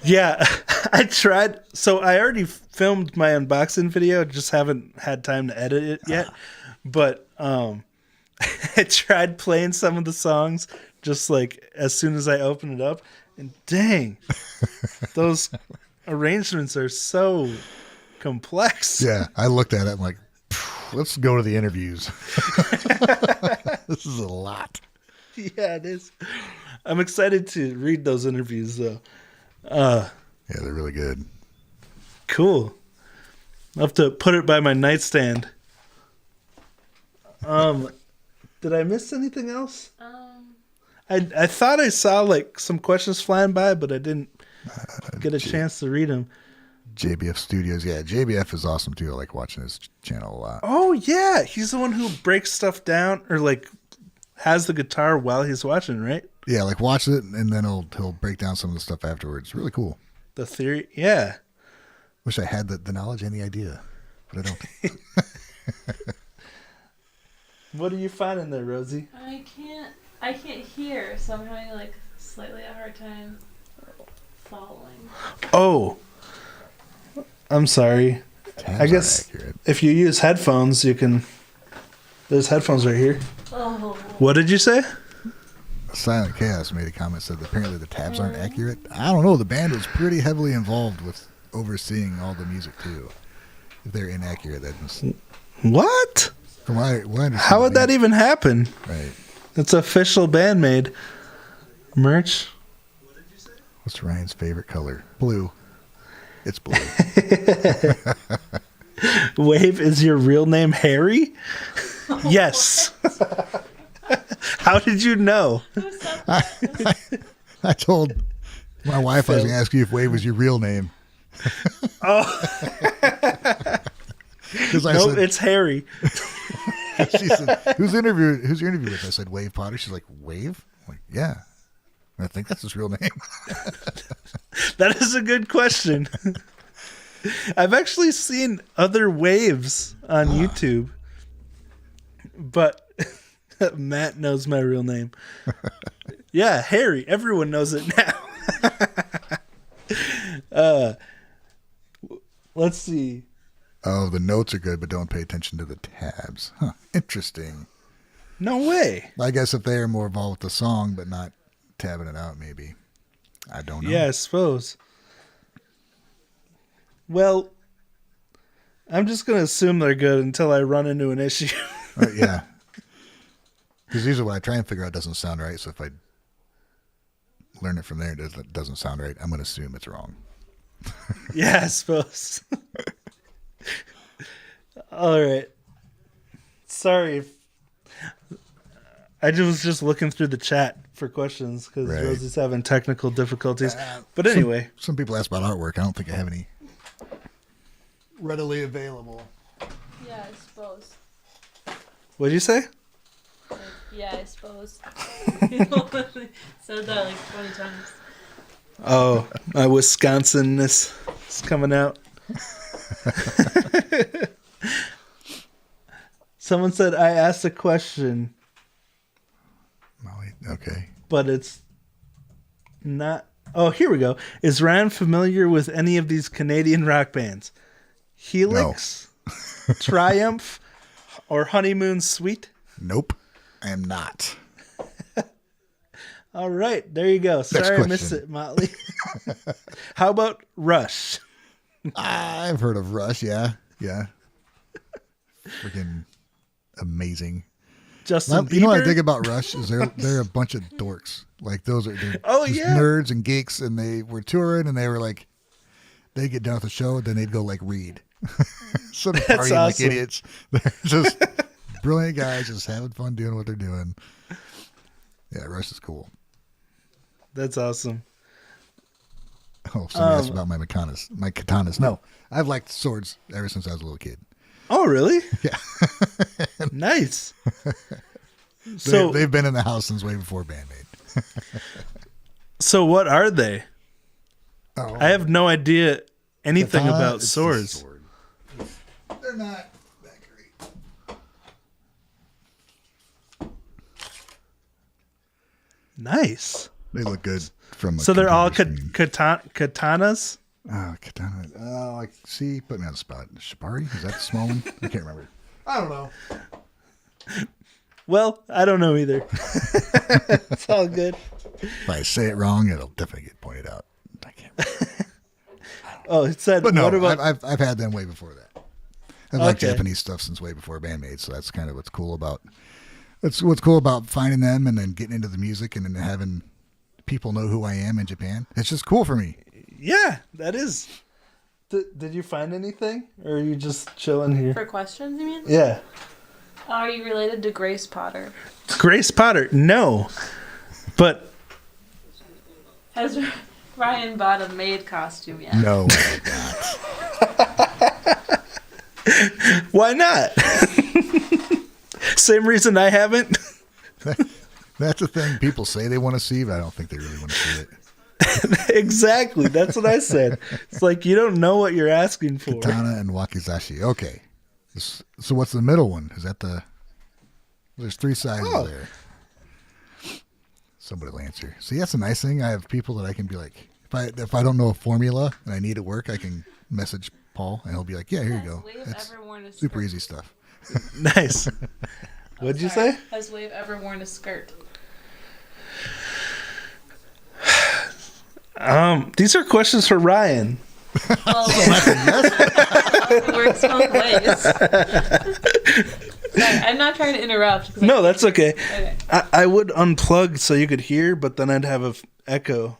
Yeah, I tried. So I already filmed my unboxing video. Just haven't had time to edit it yet. But I tried playing some of the songs just like as soon as I opened it up, and dang, those arrangements are so complex. Yeah, I looked at it. I'm like, let's go to the interviews. This is a lot. Yeah, it is. I'm excited to read those interviews, though. Yeah, they're really good. Cool. I'll have to put it by my nightstand. Did I miss anything else? I thought I saw like some questions flying by, but I didn't get a chance to read them. JBF Studios. Yeah, JBF is awesome too. I like watching his channel a lot. Oh yeah, he's the one who breaks stuff down or like has the guitar while he's watching, right? Yeah, like watch it and then he'll break down some of the stuff afterwards. Really cool. The theory, yeah. Wish I had the knowledge and the idea, but I don't. What are you finding there, Rosie? I can't hear, so I'm having like slightly a hard time following. Oh, I'm sorry. Tabs I guess aren't accurate. if you use headphones, you can. There's headphones right here. Oh. What did you say? Silent Chaos made a comment said that apparently the tabs aren't accurate. I don't know. The band was pretty heavily involved with overseeing all the music too. If they're inaccurate, that must. What? From what I understand, How would that even happen? Right. It's official BAND-MAID merch. What's Ryan's favorite color? Blue. It's blue. Wave, is your real name Harry? Yes. How did you know? I told my wife I was going to ask you if Wave was your real name. Oh. Because I Nope, said, it's Harry. she said, who's your interview with? I said, Wave Potter. She's like, Wave? I'm like, yeah. I think that's his real name. That is a good question. I've actually seen other waves on YouTube, but Matt knows my real name. Yeah, Harry. Everyone knows it now. Let's see. Oh, the notes are good, but don't pay attention to the tabs. Huh. Interesting. No way. I guess if they are more involved with the song, but not tabbing it out, maybe. I don't know. Yeah, I suppose. Well, I'm just going to assume they're good until I run into an issue. Yeah. Because usually when I try and figure out it doesn't sound right, so if I learn it from there and it doesn't sound right, I'm going to assume it's wrong. Yeah, I suppose. All right. Sorry. I was just looking through the chat for questions because Right. Rosie's having technical difficulties. But anyway. Some people ask about artwork. I don't think I have any readily available. Yeah, I suppose. What did you say? Like, yeah, I suppose. Said that like 20 times. Oh, my Wisconsin-ness is coming out. Someone said I asked a question, Molly, okay. but it's not. Oh, here we go. Is Ryan familiar with any of these Canadian rock bands? Helix, Triumph, or Honeymoon Suite? Nope, I am not. All right, there you go. Sorry I missed question. it, Motley. How about Rush? I've heard of Rush, yeah. Freaking amazing. Justin Bieber? You know what I think about Rush is they're a bunch of dorks. Like those are just nerds and geeks, and they were touring, and they were like, they get done with the show, then they'd go like read. So they're That's partying like awesome. idiots. They're just brilliant guys, just having fun doing what they're doing. Yeah, Rush is cool. That's awesome. Oh, somebody asked about my katanas. My katanas. No, I've liked swords ever since I was a little kid. Oh, really? Yeah. Nice. So they've been in the house since way before BAND-MAID. So what are they? Oh, I have no idea anything katana, about it's a swords. sword. They're not that great. Nice. They look good from. So they're all screen. katanas? Oh, katana. Oh, I see. Put me on the spot. Shibari? Is that the small one? I can't remember. I don't know. Well, I don't know either. It's all good. If I say it wrong, it'll definitely get pointed out. I can't. Oh, it said. But no, what about? I've had them way before that. I've liked Okay. Japanese stuff since way before BAND-MAID, so that's kind of what's cool about. That's what's cool about finding them and then getting into the music and then having people know who I am in Japan. It's just cool for me. Yeah, that is. Did you find anything, or are you just chilling here? For questions, you mean? Yeah. Are you related to Grace Potter? Grace Potter, no, but Has Ryan bought a maid costume yet? No. why not? Same reason I haven't. That's the thing people say they want to see, but I don't think they really want to see it. Exactly, that's what I said. It's like you don't know what you're asking for. Katana and wakizashi. Okay. So what's the middle one? Is that the... There's 3 sizes there. Somebody will answer. See, that's a nice thing. I have people that I can be like, if I don't know a formula and I need it work, I can message Paul and he'll be like, yeah, here you go. Has Wave It's ever worn a skirt? super easy stuff. Nice. What'd you say? Has Wave ever worn a skirt? These are questions for Ryan. Well, it works both ways. Sorry, I'm not trying to interrupt. 'cause No, that's okay. Okay. I would unplug so you could hear, but then I'd have a echo.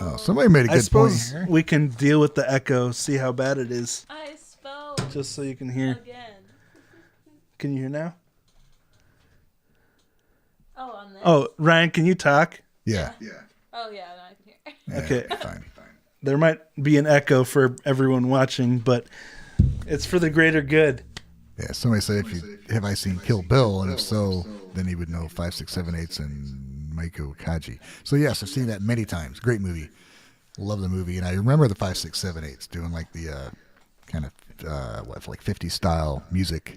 Oh, somebody made a I good point suppose here. we can deal with the echo, see how bad it is, I spoke just so you can hear. again. Can you hear now? Oh, on this? Oh, Ryan, can you talk? Yeah. Oh, yeah, no, I can hear. Yeah, Okay. Fine. There might be an echo for everyone watching, but it's for the greater good. Yeah, somebody said, have I seen Kill Bill? And if so, then he would know 5, 6, 7, 8 and Maiko Kaji. So yes, I've seen that many times. Great movie. Love the movie. And I remember the 5, 6, 7, 8s doing like the kind of, like 50 style music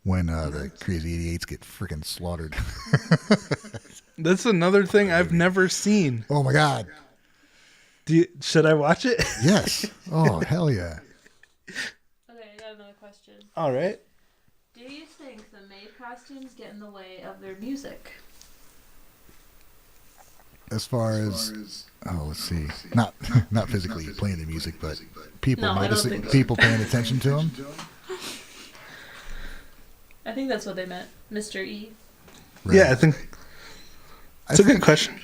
when the Crazy 88s get freaking slaughtered. That's another thing I've never seen. Oh my God. Should I watch it? Yes. Oh, hell yeah. Okay, I got another question. All right. Do you think the maid costumes get in the way of their music? As far as, let's see. Not physically playing the music, but people No, I don't noticing, think so. people paying attention to them. I think that's what they meant. Mr. E. Right. Yeah, I think it's a good question.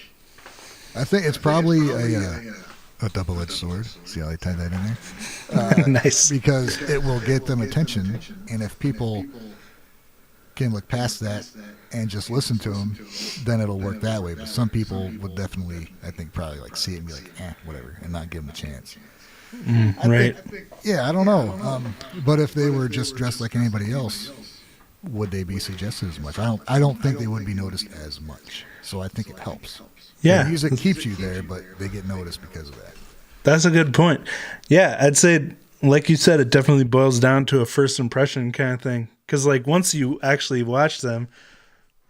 I think it's probably a double-edged sword. See how I tied that in there? Nice. Because it will get them attention, and if people can look past that and just listen to them, then it'll work that way. But some people would definitely, I think, probably like see it and be like, whatever, and not give them a chance. Right. Yeah, I don't know. But if they were just dressed like anybody else, would they be suggested as much? I don't think they would be noticed as much. So I think it helps. Yeah. The music keeps you there, but they get noticed because of that. That's a good point. Yeah, I'd say, like you said, it definitely boils down to a first impression kind of thing. Because, like, once you actually watch them,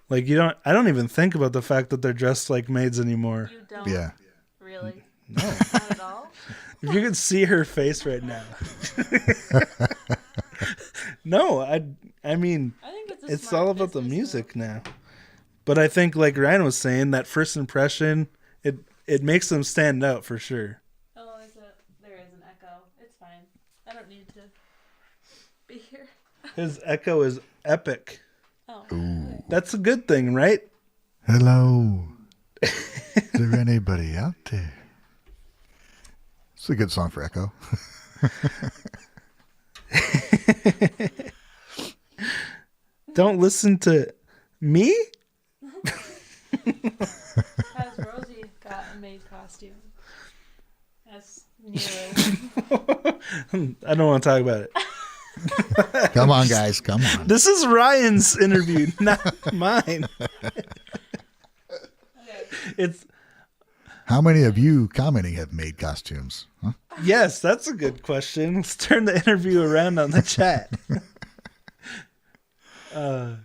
like, I don't even think about the fact that they're dressed like maids anymore. You don't? Yeah. Really? No. Not at all? If you could see her face right now. No, I mean, I think it's a it's smart all about the business music move. now. But I think, like Ryan was saying, that first impression, it makes them stand out for sure. Oh, there is an echo. It's fine. I don't need to be here. His echo is epic. Oh. Ooh. That's a good thing, right? Hello. Is there anybody out there? It's a good song for Echo. Don't listen to me? Has Rosie got a maid costume? As nearly. I don't want to talk about it. Come on, guys. Come on. This is Ryan's interview, not mine. Okay. It's How many of you commenting have made costumes? Huh? yes, that's a good question. Let's turn the interview around on the chat. They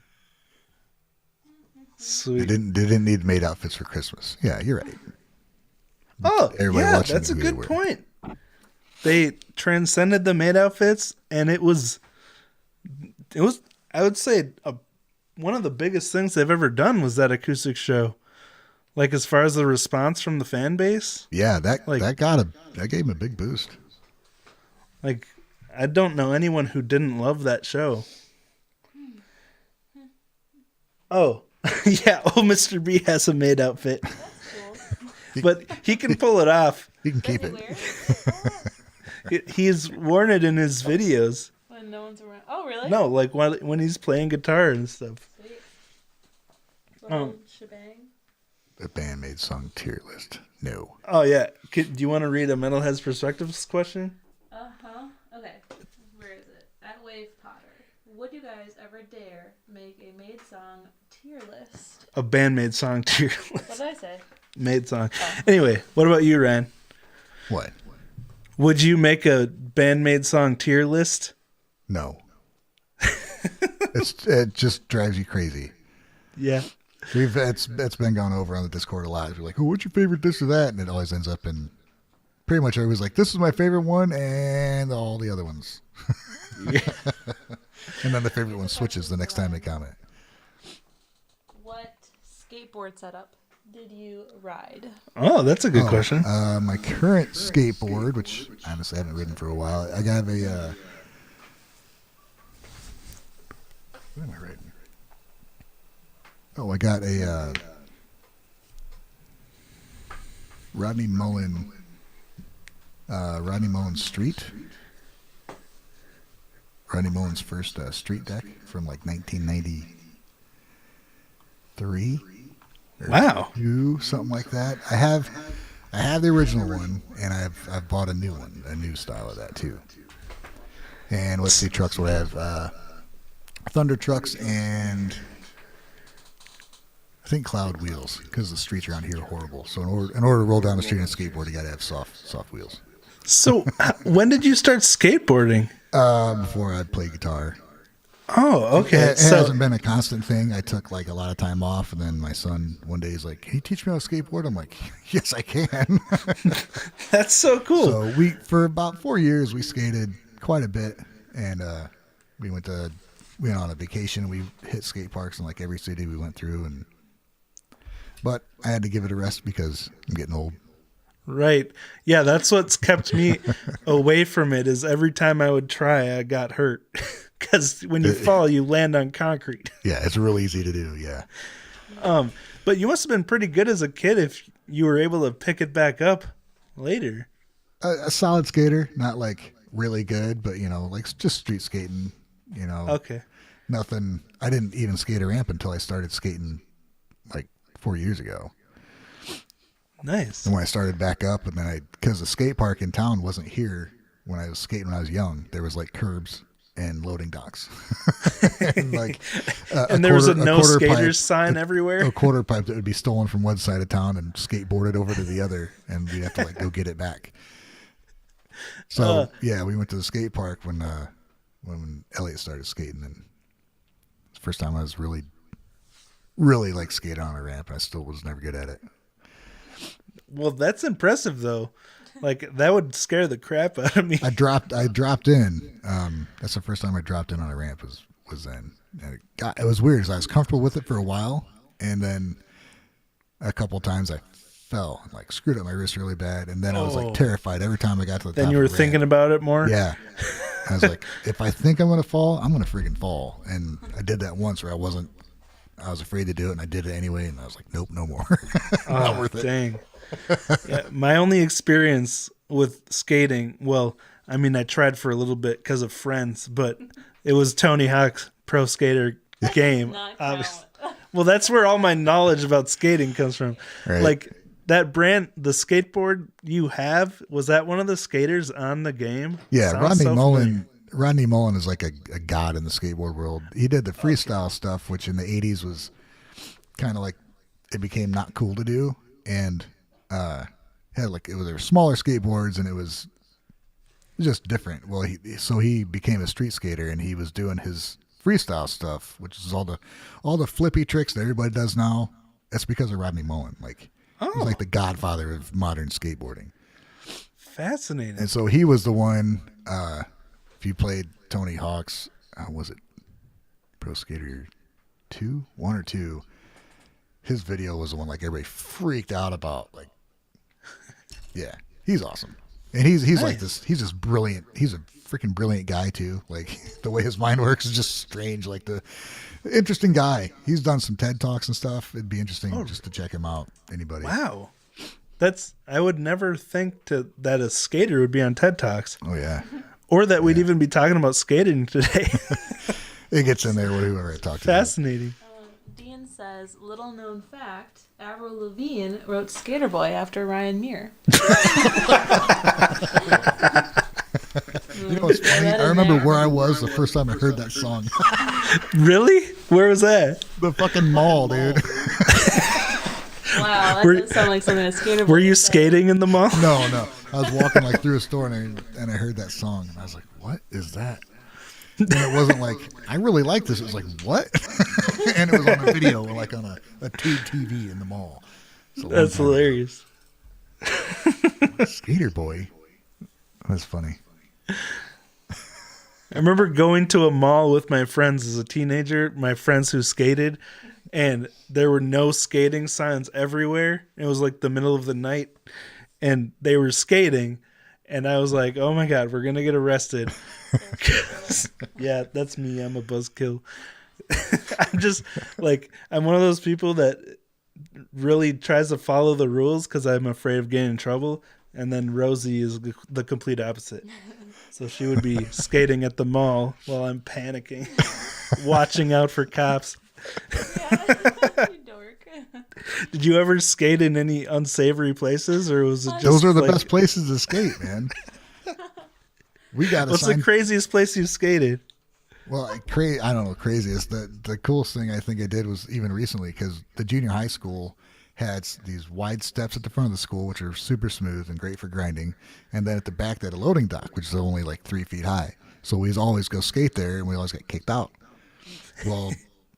Sweet. didn't need maid outfits for Christmas. Yeah, you're right. Oh, Everybody yeah, watching that's a knew who they good were. point. They transcended the maid outfits, and it was, I would say, a one of the biggest things they've ever done was that acoustic show. Like, as far as the response from the fan base. Yeah, that gave him a big boost. Like, I don't know anyone who didn't love that show. Oh, yeah. Oh, Mr. B has a maid outfit. That's cool. But he can pull it off. He can Does keep he it. wear it? He's worn it in his videos. When no one's around. Oh, really? No, like when he's playing guitar and stuff. Sweet. The whole shebang. The BAND-MAID song tier list. No. Oh, yeah. Do you want to read a Metalhead's Perspectives question? Uh-huh. Okay. Where is it? At Wave Potter. Would you guys ever dare make a Maid song tier list? A BAND-MAID song tier list. What did I say? Maid song. Anyway, what about you, Ryan? What? Would you make a BAND-MAID song tier list? No. It just drives you crazy. Yeah. It's been gone over on the Discord a lot. We're like, oh, what's your favorite this or that? And it always ends up in pretty much everybody's like, this is my favorite one and all the other ones. Yeah. And then the favorite one switches the next time they comment. What skateboard setup did you ride? Oh, that's a good question. My current skateboard, which honestly I haven't ridden for a while, I got a what am I riding? Oh, I got a Rodney Mullen Street. Rodney Mullen's first street deck from like 1993. Wow. Something like that. I have the original one, and I've bought a new one, a new style of that too. And let's see, trucks will have Thunder trucks and I think Cloud wheels, because the streets around here are horrible. So in order to roll down the street on a skateboard, you got to have soft wheels. So when did you start skateboarding? Before I played guitar. Oh, okay. It hasn't been a constant thing. I took like a lot of time off, and then my son one day is like, "Can you teach me how to skateboard?" I'm like, "Yes, I can." That's so cool. So for about 4 years we skated quite a bit, and we went on a vacation. We hit skate parks in like every city we went through, but I had to give it a rest because I'm getting old. Right. Yeah, that's what's kept me away from it, is every time I would try, I got hurt. Because when you fall, you land on concrete. Yeah, it's real easy to do, yeah. But you must have been pretty good as a kid if you were able to pick it back up later. A solid skater, not like really good, but, like just street skating, Okay. Nothing. I didn't even skate a ramp until I started skating like 4 years ago. Nice. And when I started back up, and then because the skate park in town wasn't here when I was skating when I was young, there was like curbs and loading docks. And like, and there was a no skaters sign everywhere. A quarter pipe that would be stolen from one side of town and skateboarded over to the other, and we'd have to like go get it back. So yeah, we went to the skate park when Elliot started skating, and it's the first time I was really like skating on a ramp. I still was never good at it. Well, that's impressive though. Like that would scare the crap out of me. I dropped in. That's the first time I dropped in on a ramp was then. And it was weird because I was comfortable with it for a while, and then a couple of times I fell and like screwed up my wrist really bad, and then I was like terrified every time I got to the top. Then you were thinking about it more? Yeah. I was like, if I think I'm going to fall, I'm going to freaking fall. And I did that once where I was afraid to do it, and I did it anyway, and I was like, nope, no more. Not worth it. Dang. Yeah, my only experience with skating, well, I mean, I tried for a little bit because of friends, but it was Tony Hawk's Pro Skater game. Well, that's where all my knowledge about skating comes from. Right. Like that brand, the skateboard you have, was that one of the skaters on the game? Yeah, Sounds Rodney Mullen is like a god in the skateboard world. He did the freestyle stuff, which in the 80s was kind of like it became not cool to do, and there were smaller skateboards, and it was just different. Well, he became a street skater, and he was doing his freestyle stuff, which is all the flippy tricks that everybody does now. That's because of Rodney Mullen. Like he's like the godfather of modern skateboarding. Fascinating. And so he was the one. If you played Tony Hawk's, was it Pro Skater one or two. His video was the one like everybody freaked out about. Like, yeah, he's awesome, and he's Nice. like this. He's just brilliant. He's a freaking brilliant guy too. Like the way his mind works is just strange. Like the interesting guy. He's done some TED Talks and stuff. It'd be interesting just to check him out. Anybody? Wow. I would never think that a skater would be on TED Talks. Oh yeah. Or that we'd even be talking about skating today. It gets in there with whoever I talk to. Fascinating. Dean says, little known fact, Avril Lavigne wrote Skater Boy after Ryan Mear. You know what's funny? I remember where I was the first time I heard that song. Really? Where was that? The fucking mall, dude. Wow, that does sound like something a skater boy Were you would say. skating in the mall? No. I was walking like through a store and I heard that song and I was like, "What is that?" And it wasn't like I really like this. It was like, "What?" And it was on a video, like on a tube TV in the mall. So That's hilarious. Skater Boy. That's funny. I remember going to a mall with my friends as a teenager, my friends who skated, and there were no skating signs everywhere. It was like the middle of the night, and they were skating, and I was like, oh my God, we're going to get arrested. Yeah, that's me. I'm a buzzkill. I'm just like, I'm one of those people that really tries to follow the rules because I'm afraid of getting in trouble. And then Rosie is the complete opposite. So she would be skating at the mall while I'm panicking, watching out for cops. Yeah, you dork. Did you ever skate in any unsavory places, or was it just Those are the like, best places to skate, man. We got What's the craziest place you skated? Well, I don't know, craziest. The coolest thing I think I did was even recently because the junior high school had these wide steps at the front of the school, which are super smooth and great for grinding. And then at the back, they had a loading dock, which is only like 3 feet high. So we always go skate there, and we always got kicked out. Well,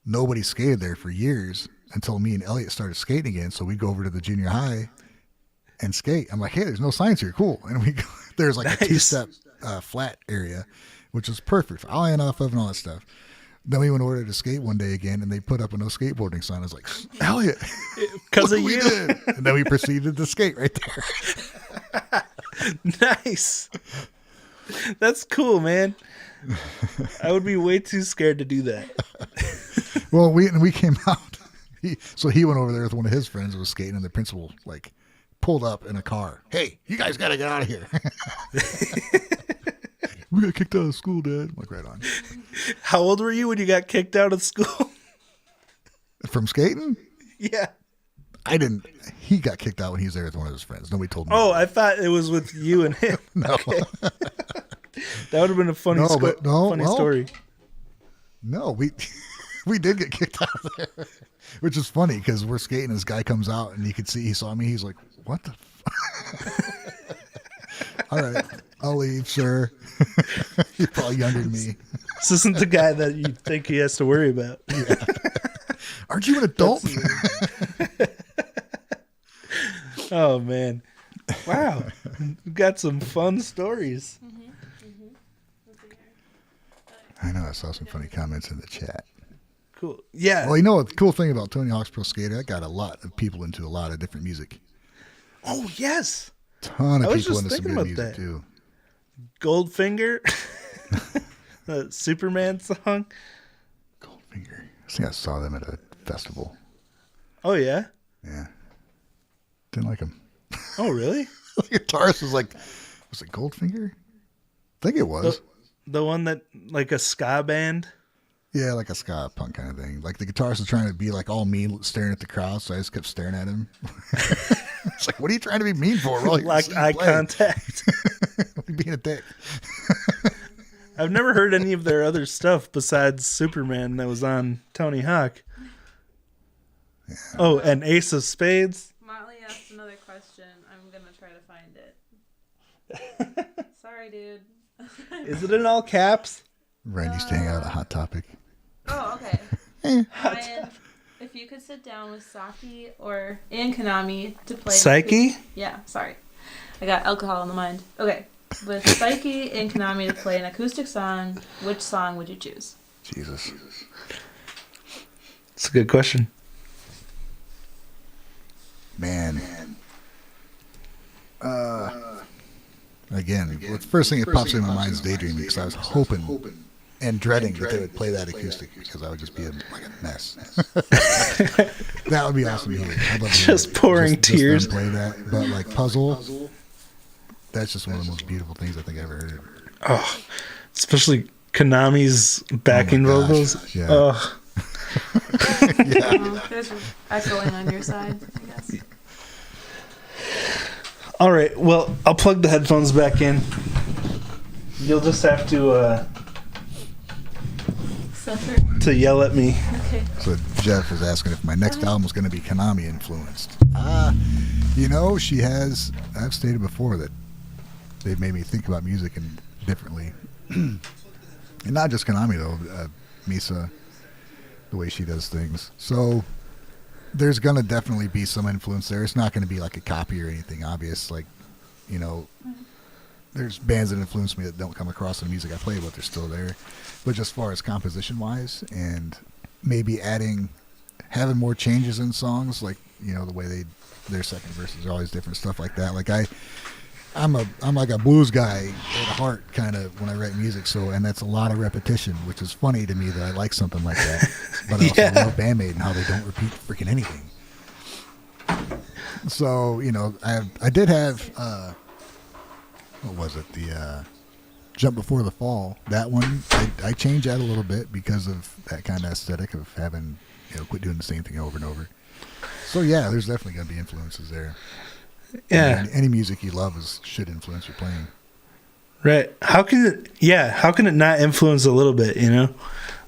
nobody skated there for years until me and Elliot started skating again. So we go over to the junior high and skate. I'm like, hey, there's no signs here. Cool. And we go, there's like a 2-step flat area, which is perfect for all and off of and all that stuff. Then we went over to skate one day again, and they put up a no skateboarding sign. I was like, Elliot, Because of we you. did. And then we proceeded to skate right there. Nice. That's cool, man. I would be way too scared to do that. Well, we came out. So he went over there with one of his friends who was skating, and the principal like pulled up in a car. Hey, you guys got to get out of here. We got kicked out of school, Dad. I'm like, right on. How old were you when you got kicked out of school? From skating? Yeah. I didn't. He got kicked out when he was there with one of his friends. Nobody told me. Oh, I thought it was with you and him. No. Okay. That would have been a funny, funny story. No, we did get kicked out of there, which is funny because we're skating. This guy comes out and you could see he saw me. He's like, "What the?" All right, I'll leave, sir. You're probably younger than me. This isn't the guy that you think he has to worry about. Yeah. Aren't you an adult? Oh man! Wow, we've got some fun stories. I know. I saw some funny comments in the chat. Cool. Yeah. Well, you know what? The cool thing about Tony Hawk's Pro Skater, that got a lot of people into a lot of different music. Oh yes. Ton I of was people just into some thinking good about music that. too. Goldfinger, the Superman song. Goldfinger. I think I saw them at a festival. Oh yeah. Yeah. Didn't like them. Oh really? The guitarist was like, was it Goldfinger? I think it was. The one that like a ska band. Yeah, like a ska punk kind of thing. Like the guitarist was trying to be like all mean, staring at the crowd, so I just kept staring at him. It's like, what are you trying to be mean for? We're all here to Like see you eye play. contact. You're being a dick. I've never heard any of their other stuff besides Superman that was on Tony Hawk. Yeah. Oh, and Ace of Spades. Motley asked another question. I'm going to try to find it. Sorry, dude. Is it in all caps? Randy's staying out of Hot Topic. Oh, okay. Ryan, if you could sit down with Saki and Konami to play... Psyche? Yeah, sorry. I got alcohol in the mind. Okay. With Psyche and Konami to play an acoustic song, which song would you choose? Jesus. It's a good question. Man. Again, the first thing that pops in my mind is daydreaming, because I was hoping and dreading that they would play that acoustic, because I would just be like a mess. That would be awesome to hear. I'd love to hear Just pouring tears. Just them play that, but like Puzzle, that's just one of the most beautiful things I think I ever heard. Oh, especially Konami's backing vocals. Yeah. Oh. Yeah. There's echoing on your side, I guess. All right. Well, I'll plug the headphones back in. You'll just have to yell at me. Okay. So Jeff is asking if my next album was going to be Konami influenced. You know, she has. I've stated before that they've made me think about music differently, and not just Konami though. Misa, the way she does things. So there's gonna definitely be some influence there. It's not gonna be like a copy or anything obvious. Like, you know, there's bands that influence me that don't come across in the music I play, but they're still there. But just as far as composition wise, and maybe having more changes in songs, like, you know, the way their second verses are always different, stuff like that. Like I'm like a blues guy at heart, kind of, when I write music. So, and that's a lot of repetition, which is funny to me that I like something like that. But I also love BAND-MAID and how they don't repeat freaking anything. So, you know, I did have what was it? The Jump Before the Fall. That one I changed that a little bit because of that kind of aesthetic of having, you know, quit doing the same thing over and over. So yeah, there's definitely going to be influences there. Yeah. And any music you love should influence your playing. Right. How can it not influence a little bit, you know?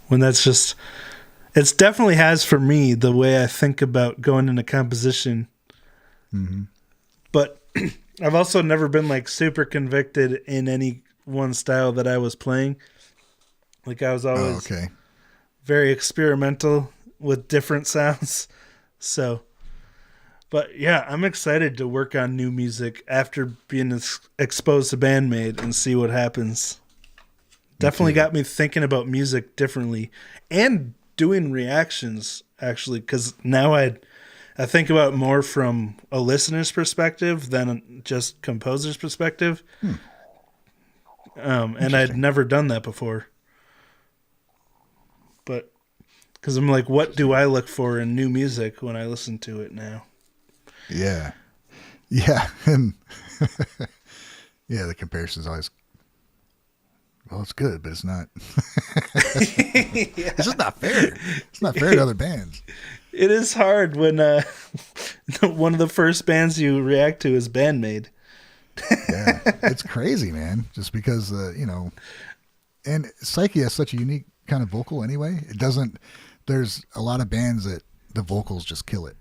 When that's just, it definitely has for me the way I think about going into composition. Mm-hmm. But I've also never been like super convicted in any one style that I was playing. Like I was always very experimental with different sounds. So, but yeah, I'm excited to work on new music after being exposed to BAND-MAID and see what happens. Definitely got me thinking about music differently and doing reactions, actually, because now I think about it more from a listener's perspective than just composer's perspective. And I'd never done that before. But because I'm like, what do I look for in new music when I listen to it now? Yeah. And yeah, the comparison's always, well, it's good, but it's not. It's just not fair. It's not fair to other bands. It is hard when one of the first bands you react to is BAND-MAID. Yeah, it's crazy, man. Just because, you know, and Psyche has such a unique kind of vocal anyway. There's a lot of bands that the vocals just kill it.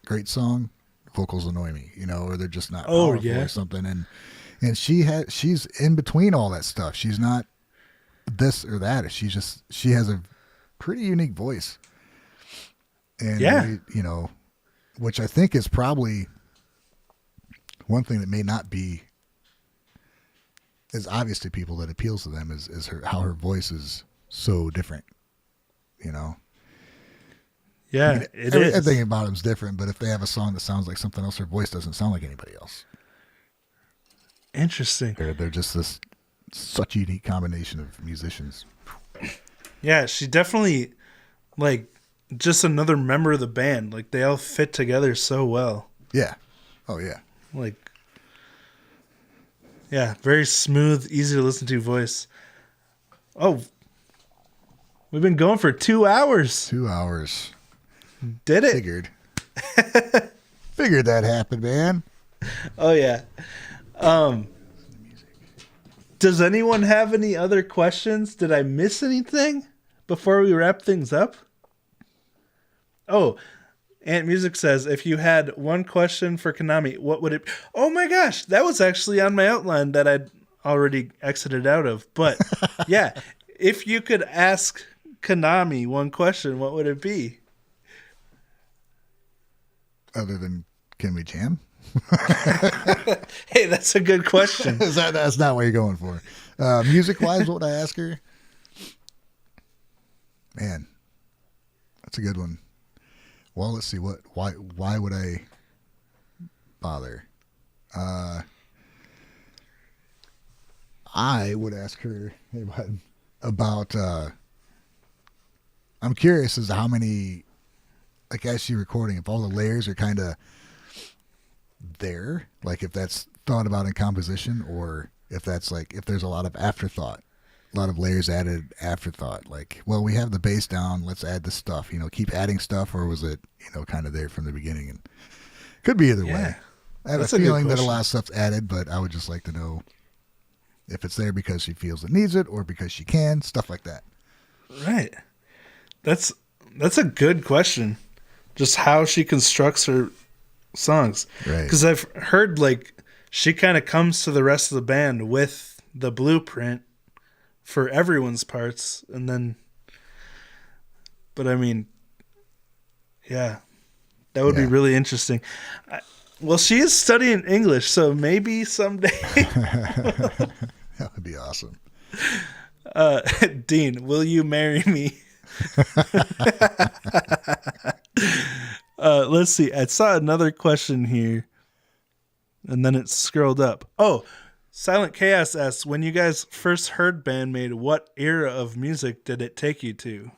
Great song, vocals annoy me, you know, or they're just not powerful or something. And she's in between all that stuff. She's not this or that. She has a pretty unique voice. And you know, which I think is probably one thing that may not be as obvious to people that appeals to them is how her voice is so different, you know. Yeah, I mean, everything about them is different, but if they have a song that sounds like something else, her voice doesn't sound like anybody else. Interesting. They're just such a unique combination of musicians. Yeah, she definitely, like, just another member of the band. Like, they all fit together so well. Yeah. Oh, yeah. Like, yeah, very smooth, easy to listen to voice. Oh, we've been going for 2 hours. 2 hours. Did it? Figured that happened, man. Oh, yeah. Does anyone have any other questions? Did I miss anything before we wrap things up? Oh, Ant Music says, if you had one question for Konami, what would it be? Oh my gosh, that was actually on my outline that I'd already exited out of. But yeah, if you could ask Konami one question, what would it be? Other than, can we jam? Hey, that's a good question. That's not what you're going for. Music-wise, what would I ask her? Man, It's a good one. Well, let's see why would I bother? I would ask her, hey, bud, about. I'm curious as to how many, like, as she recording, if all the layers are kind of there, like if that's thought about in composition, or if that's like if there's a lot of afterthought, a lot of layers added afterthought. Like, well, we have the bass down, let's add the stuff. Keep adding stuff, or was it kind of there from the beginning? And could be either way. I have a feeling that a lot of stuff's added, but I would just like to know if it's there because she feels it needs it or because she can, stuff like that. Right. That's a good question. Just how she constructs her songs. Right. Because I've heard like she kind of comes to the rest of the band with the blueprint for everyone's parts, and then. But I mean, yeah, that would be really interesting. Well, she is studying English, so maybe someday. That would be awesome. Dean, will you marry me? Let's see. I saw another question here, and then it scrolled up. Oh, Silent Chaos asks, when you guys first heard BAND-MAID, what era of music did it take you to?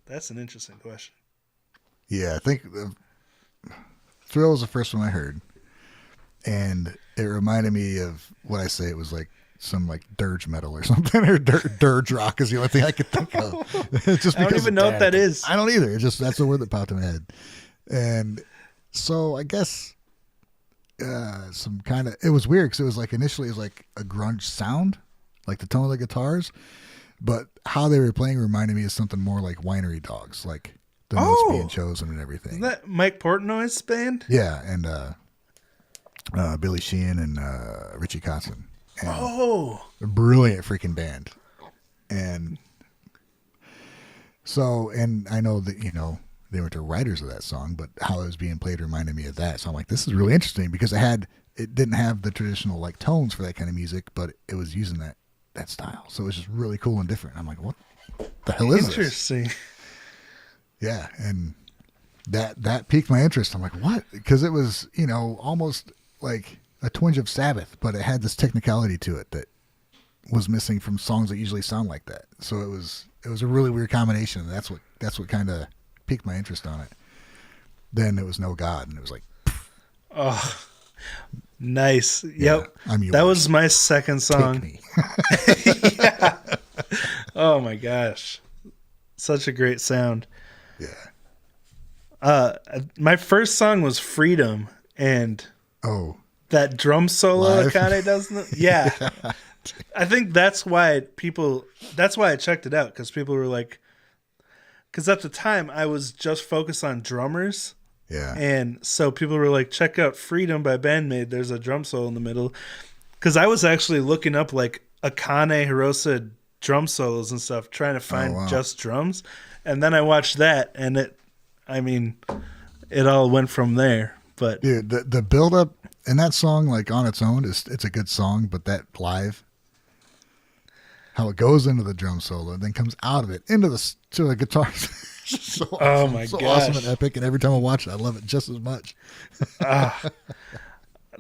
That's an interesting question. Yeah, I think Thrill was the first one I heard, and it reminded me of what I say. It was like some like dirge metal or something, or dirge rock is the only thing I could think of. Just I don't even know what that is. I don't either. It's just that's the word that popped in my head. And so I guess some kind of, it was weird because it was like initially it was like a grunge sound, like the tone of the guitars, but how they were playing reminded me of something more like Winery Dogs, like the notes being chosen and everything. Is that Mike Portnoy's band? Yeah, and Billy Sheehan and Richie Kotzen. And a brilliant freaking band. And so, and I know that, they weren't the writers of that song, but how it was being played reminded me of that. So I'm like, this is really interesting because it didn't have the traditional like tones for that kind of music, but it was using that style. So it was just really cool and different. I'm like, what the hell is this? Interesting. Yeah. And that piqued my interest. I'm like, what? Because it was, almost like a twinge of Sabbath, but it had this technicality to it that was missing from songs that usually sound like that. So it was a really weird combination. And that's what kind of piqued my interest on it. Then it was No God, and it was like, oh, nice. Yeah, yep. I'm yours. That was my second song. Take me. Yeah. Oh my gosh. Such a great sound. Yeah. My first song was Freedom, and that drum solo Live? kind of doesn't. Yeah. I think that's why I checked it out, because people were like, because at the time I was just focused on drummers. Yeah. And so people were like, check out Freedom by BAND-MAID. There's a drum solo in the middle. Because I was actually looking up like Akane Hirosa drum solos and stuff, trying to find just drums. And then I watched that, and it all went from there. But dude, the build up in that song, like on its own, it's a good song, but that live, how it goes into the drum solo and then comes out of it into the guitar. So awesome. Oh my so gosh. awesome and epic, and every time I watch it, I love it just as much. I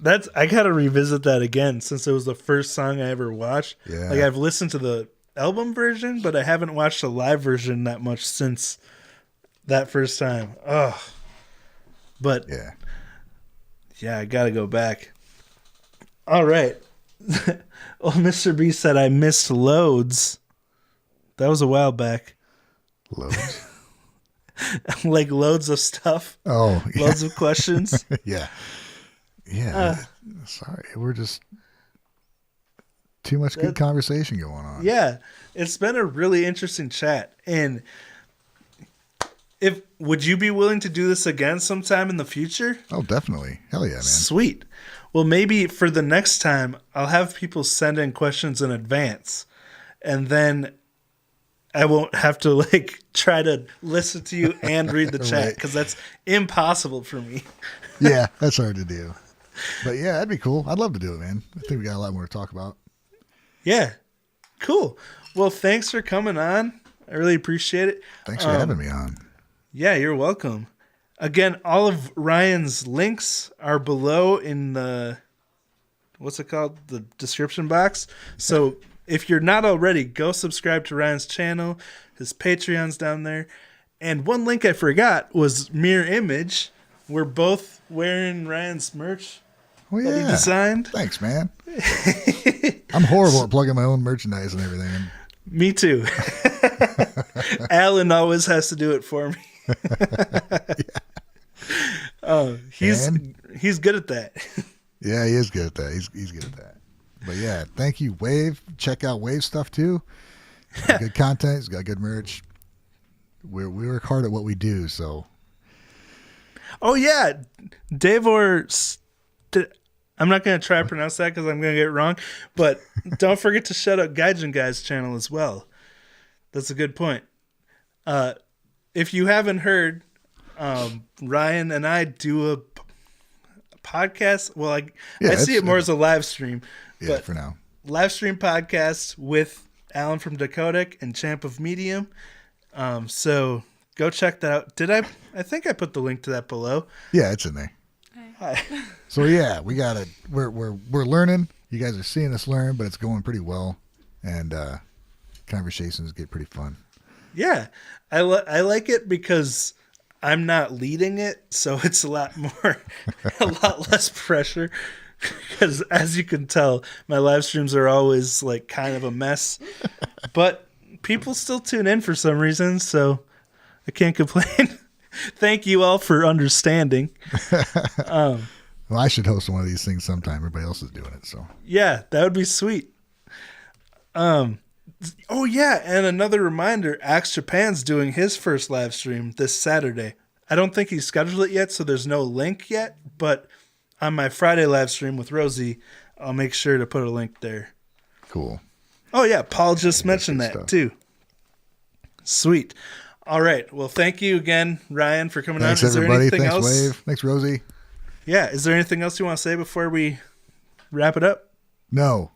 gotta revisit that again, since it was the first song I ever watched. Yeah. Like, I've listened to the album version, but I haven't watched the live version that much since that first time. But yeah, I gotta go back. All right. Well, Mr. B said I missed loads. That was a while back. Loads. Like loads of stuff. Oh, yeah. Loads of questions. Yeah. Sorry, we're just too much good conversation going on. Yeah, it's been a really interesting chat. And would you be willing to do this again sometime in the future? Oh, definitely. Hell yeah, man. Sweet. Well, maybe for the next time, I'll have people send in questions in advance, and then I won't have to try to listen to you and read the chat, because that's impossible for me. Yeah, that's hard to do. But yeah, that'd be cool. I'd love to do it, man. I think we got a lot more to talk about. Yeah. Cool. Well, thanks for coming on. I really appreciate it. Thanks for having me on. Yeah, you're welcome. Again, all of Ryan's links are below in the, what's it called? The description box. So if you're not already, go subscribe to Ryan's channel. His Patreon's down there. And one link I forgot was Mear Image. We're both wearing Ryan's merch Oh, that he yeah. designed. Thanks, man. I'm horrible at plugging my own merchandise and everything. Me too. Alan always has to do it for me. Oh, he's good at that. Yeah, he is good at that. He's good at that. But yeah, thank you, Wave. Check out Wave stuff too. He's got good content. He's got good merch. We work hard at what we do. So. Oh yeah, Davor. I'm not going to try to pronounce that because I'm going to get it wrong. But don't forget to shout out Gaijin Guy's channel as well. That's a good point. If you haven't heard, Ryan and I do a podcast. Well, I see it more as a live stream. Yeah, but for now. Live stream podcast with Alan from Decodec and Champ of Medium. So go check that out. I think I put the link to that below. Yeah, it's in there. Hi. So yeah, we're learning. You guys are seeing us learn, but it's going pretty well, and conversations get pretty fun. Yeah, I like it because I'm not leading it, so it's a lot less pressure. Because as you can tell, my live streams are always like kind of a mess, but people still tune in for some reason, so I can't complain. Thank you all for understanding. Well, I should host one of these things sometime. Everybody else is doing it, so yeah, that would be sweet. Oh yeah, and another reminder: Axe Japan's doing his first live stream this Saturday. I don't think he's scheduled it yet, so there's no link yet. But on my Friday live stream with Rosie, I'll make sure to put a link there. cool. Oh yeah, Paul just mentioned that stuff. too. Sweet. All right. Well, thank you again, Ryan, for coming Thanks on. Is there everybody. anything Thanks else? Wave. Thanks Rosie. Yeah. Is there anything else you want to say before we wrap it up? No.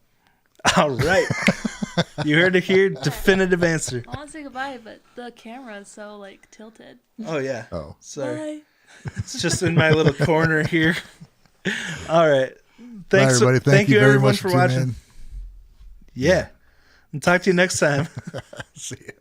All right. You heard it here. Definitive answer. I want to say goodbye, but the camera is so like tilted. Oh yeah. Oh. Sorry. Bye. It's just in my little corner here. All right. Bye, Thanks. everybody. Thank you very everyone much for tuning watching. in. Yeah. And talk to you next time. See ya.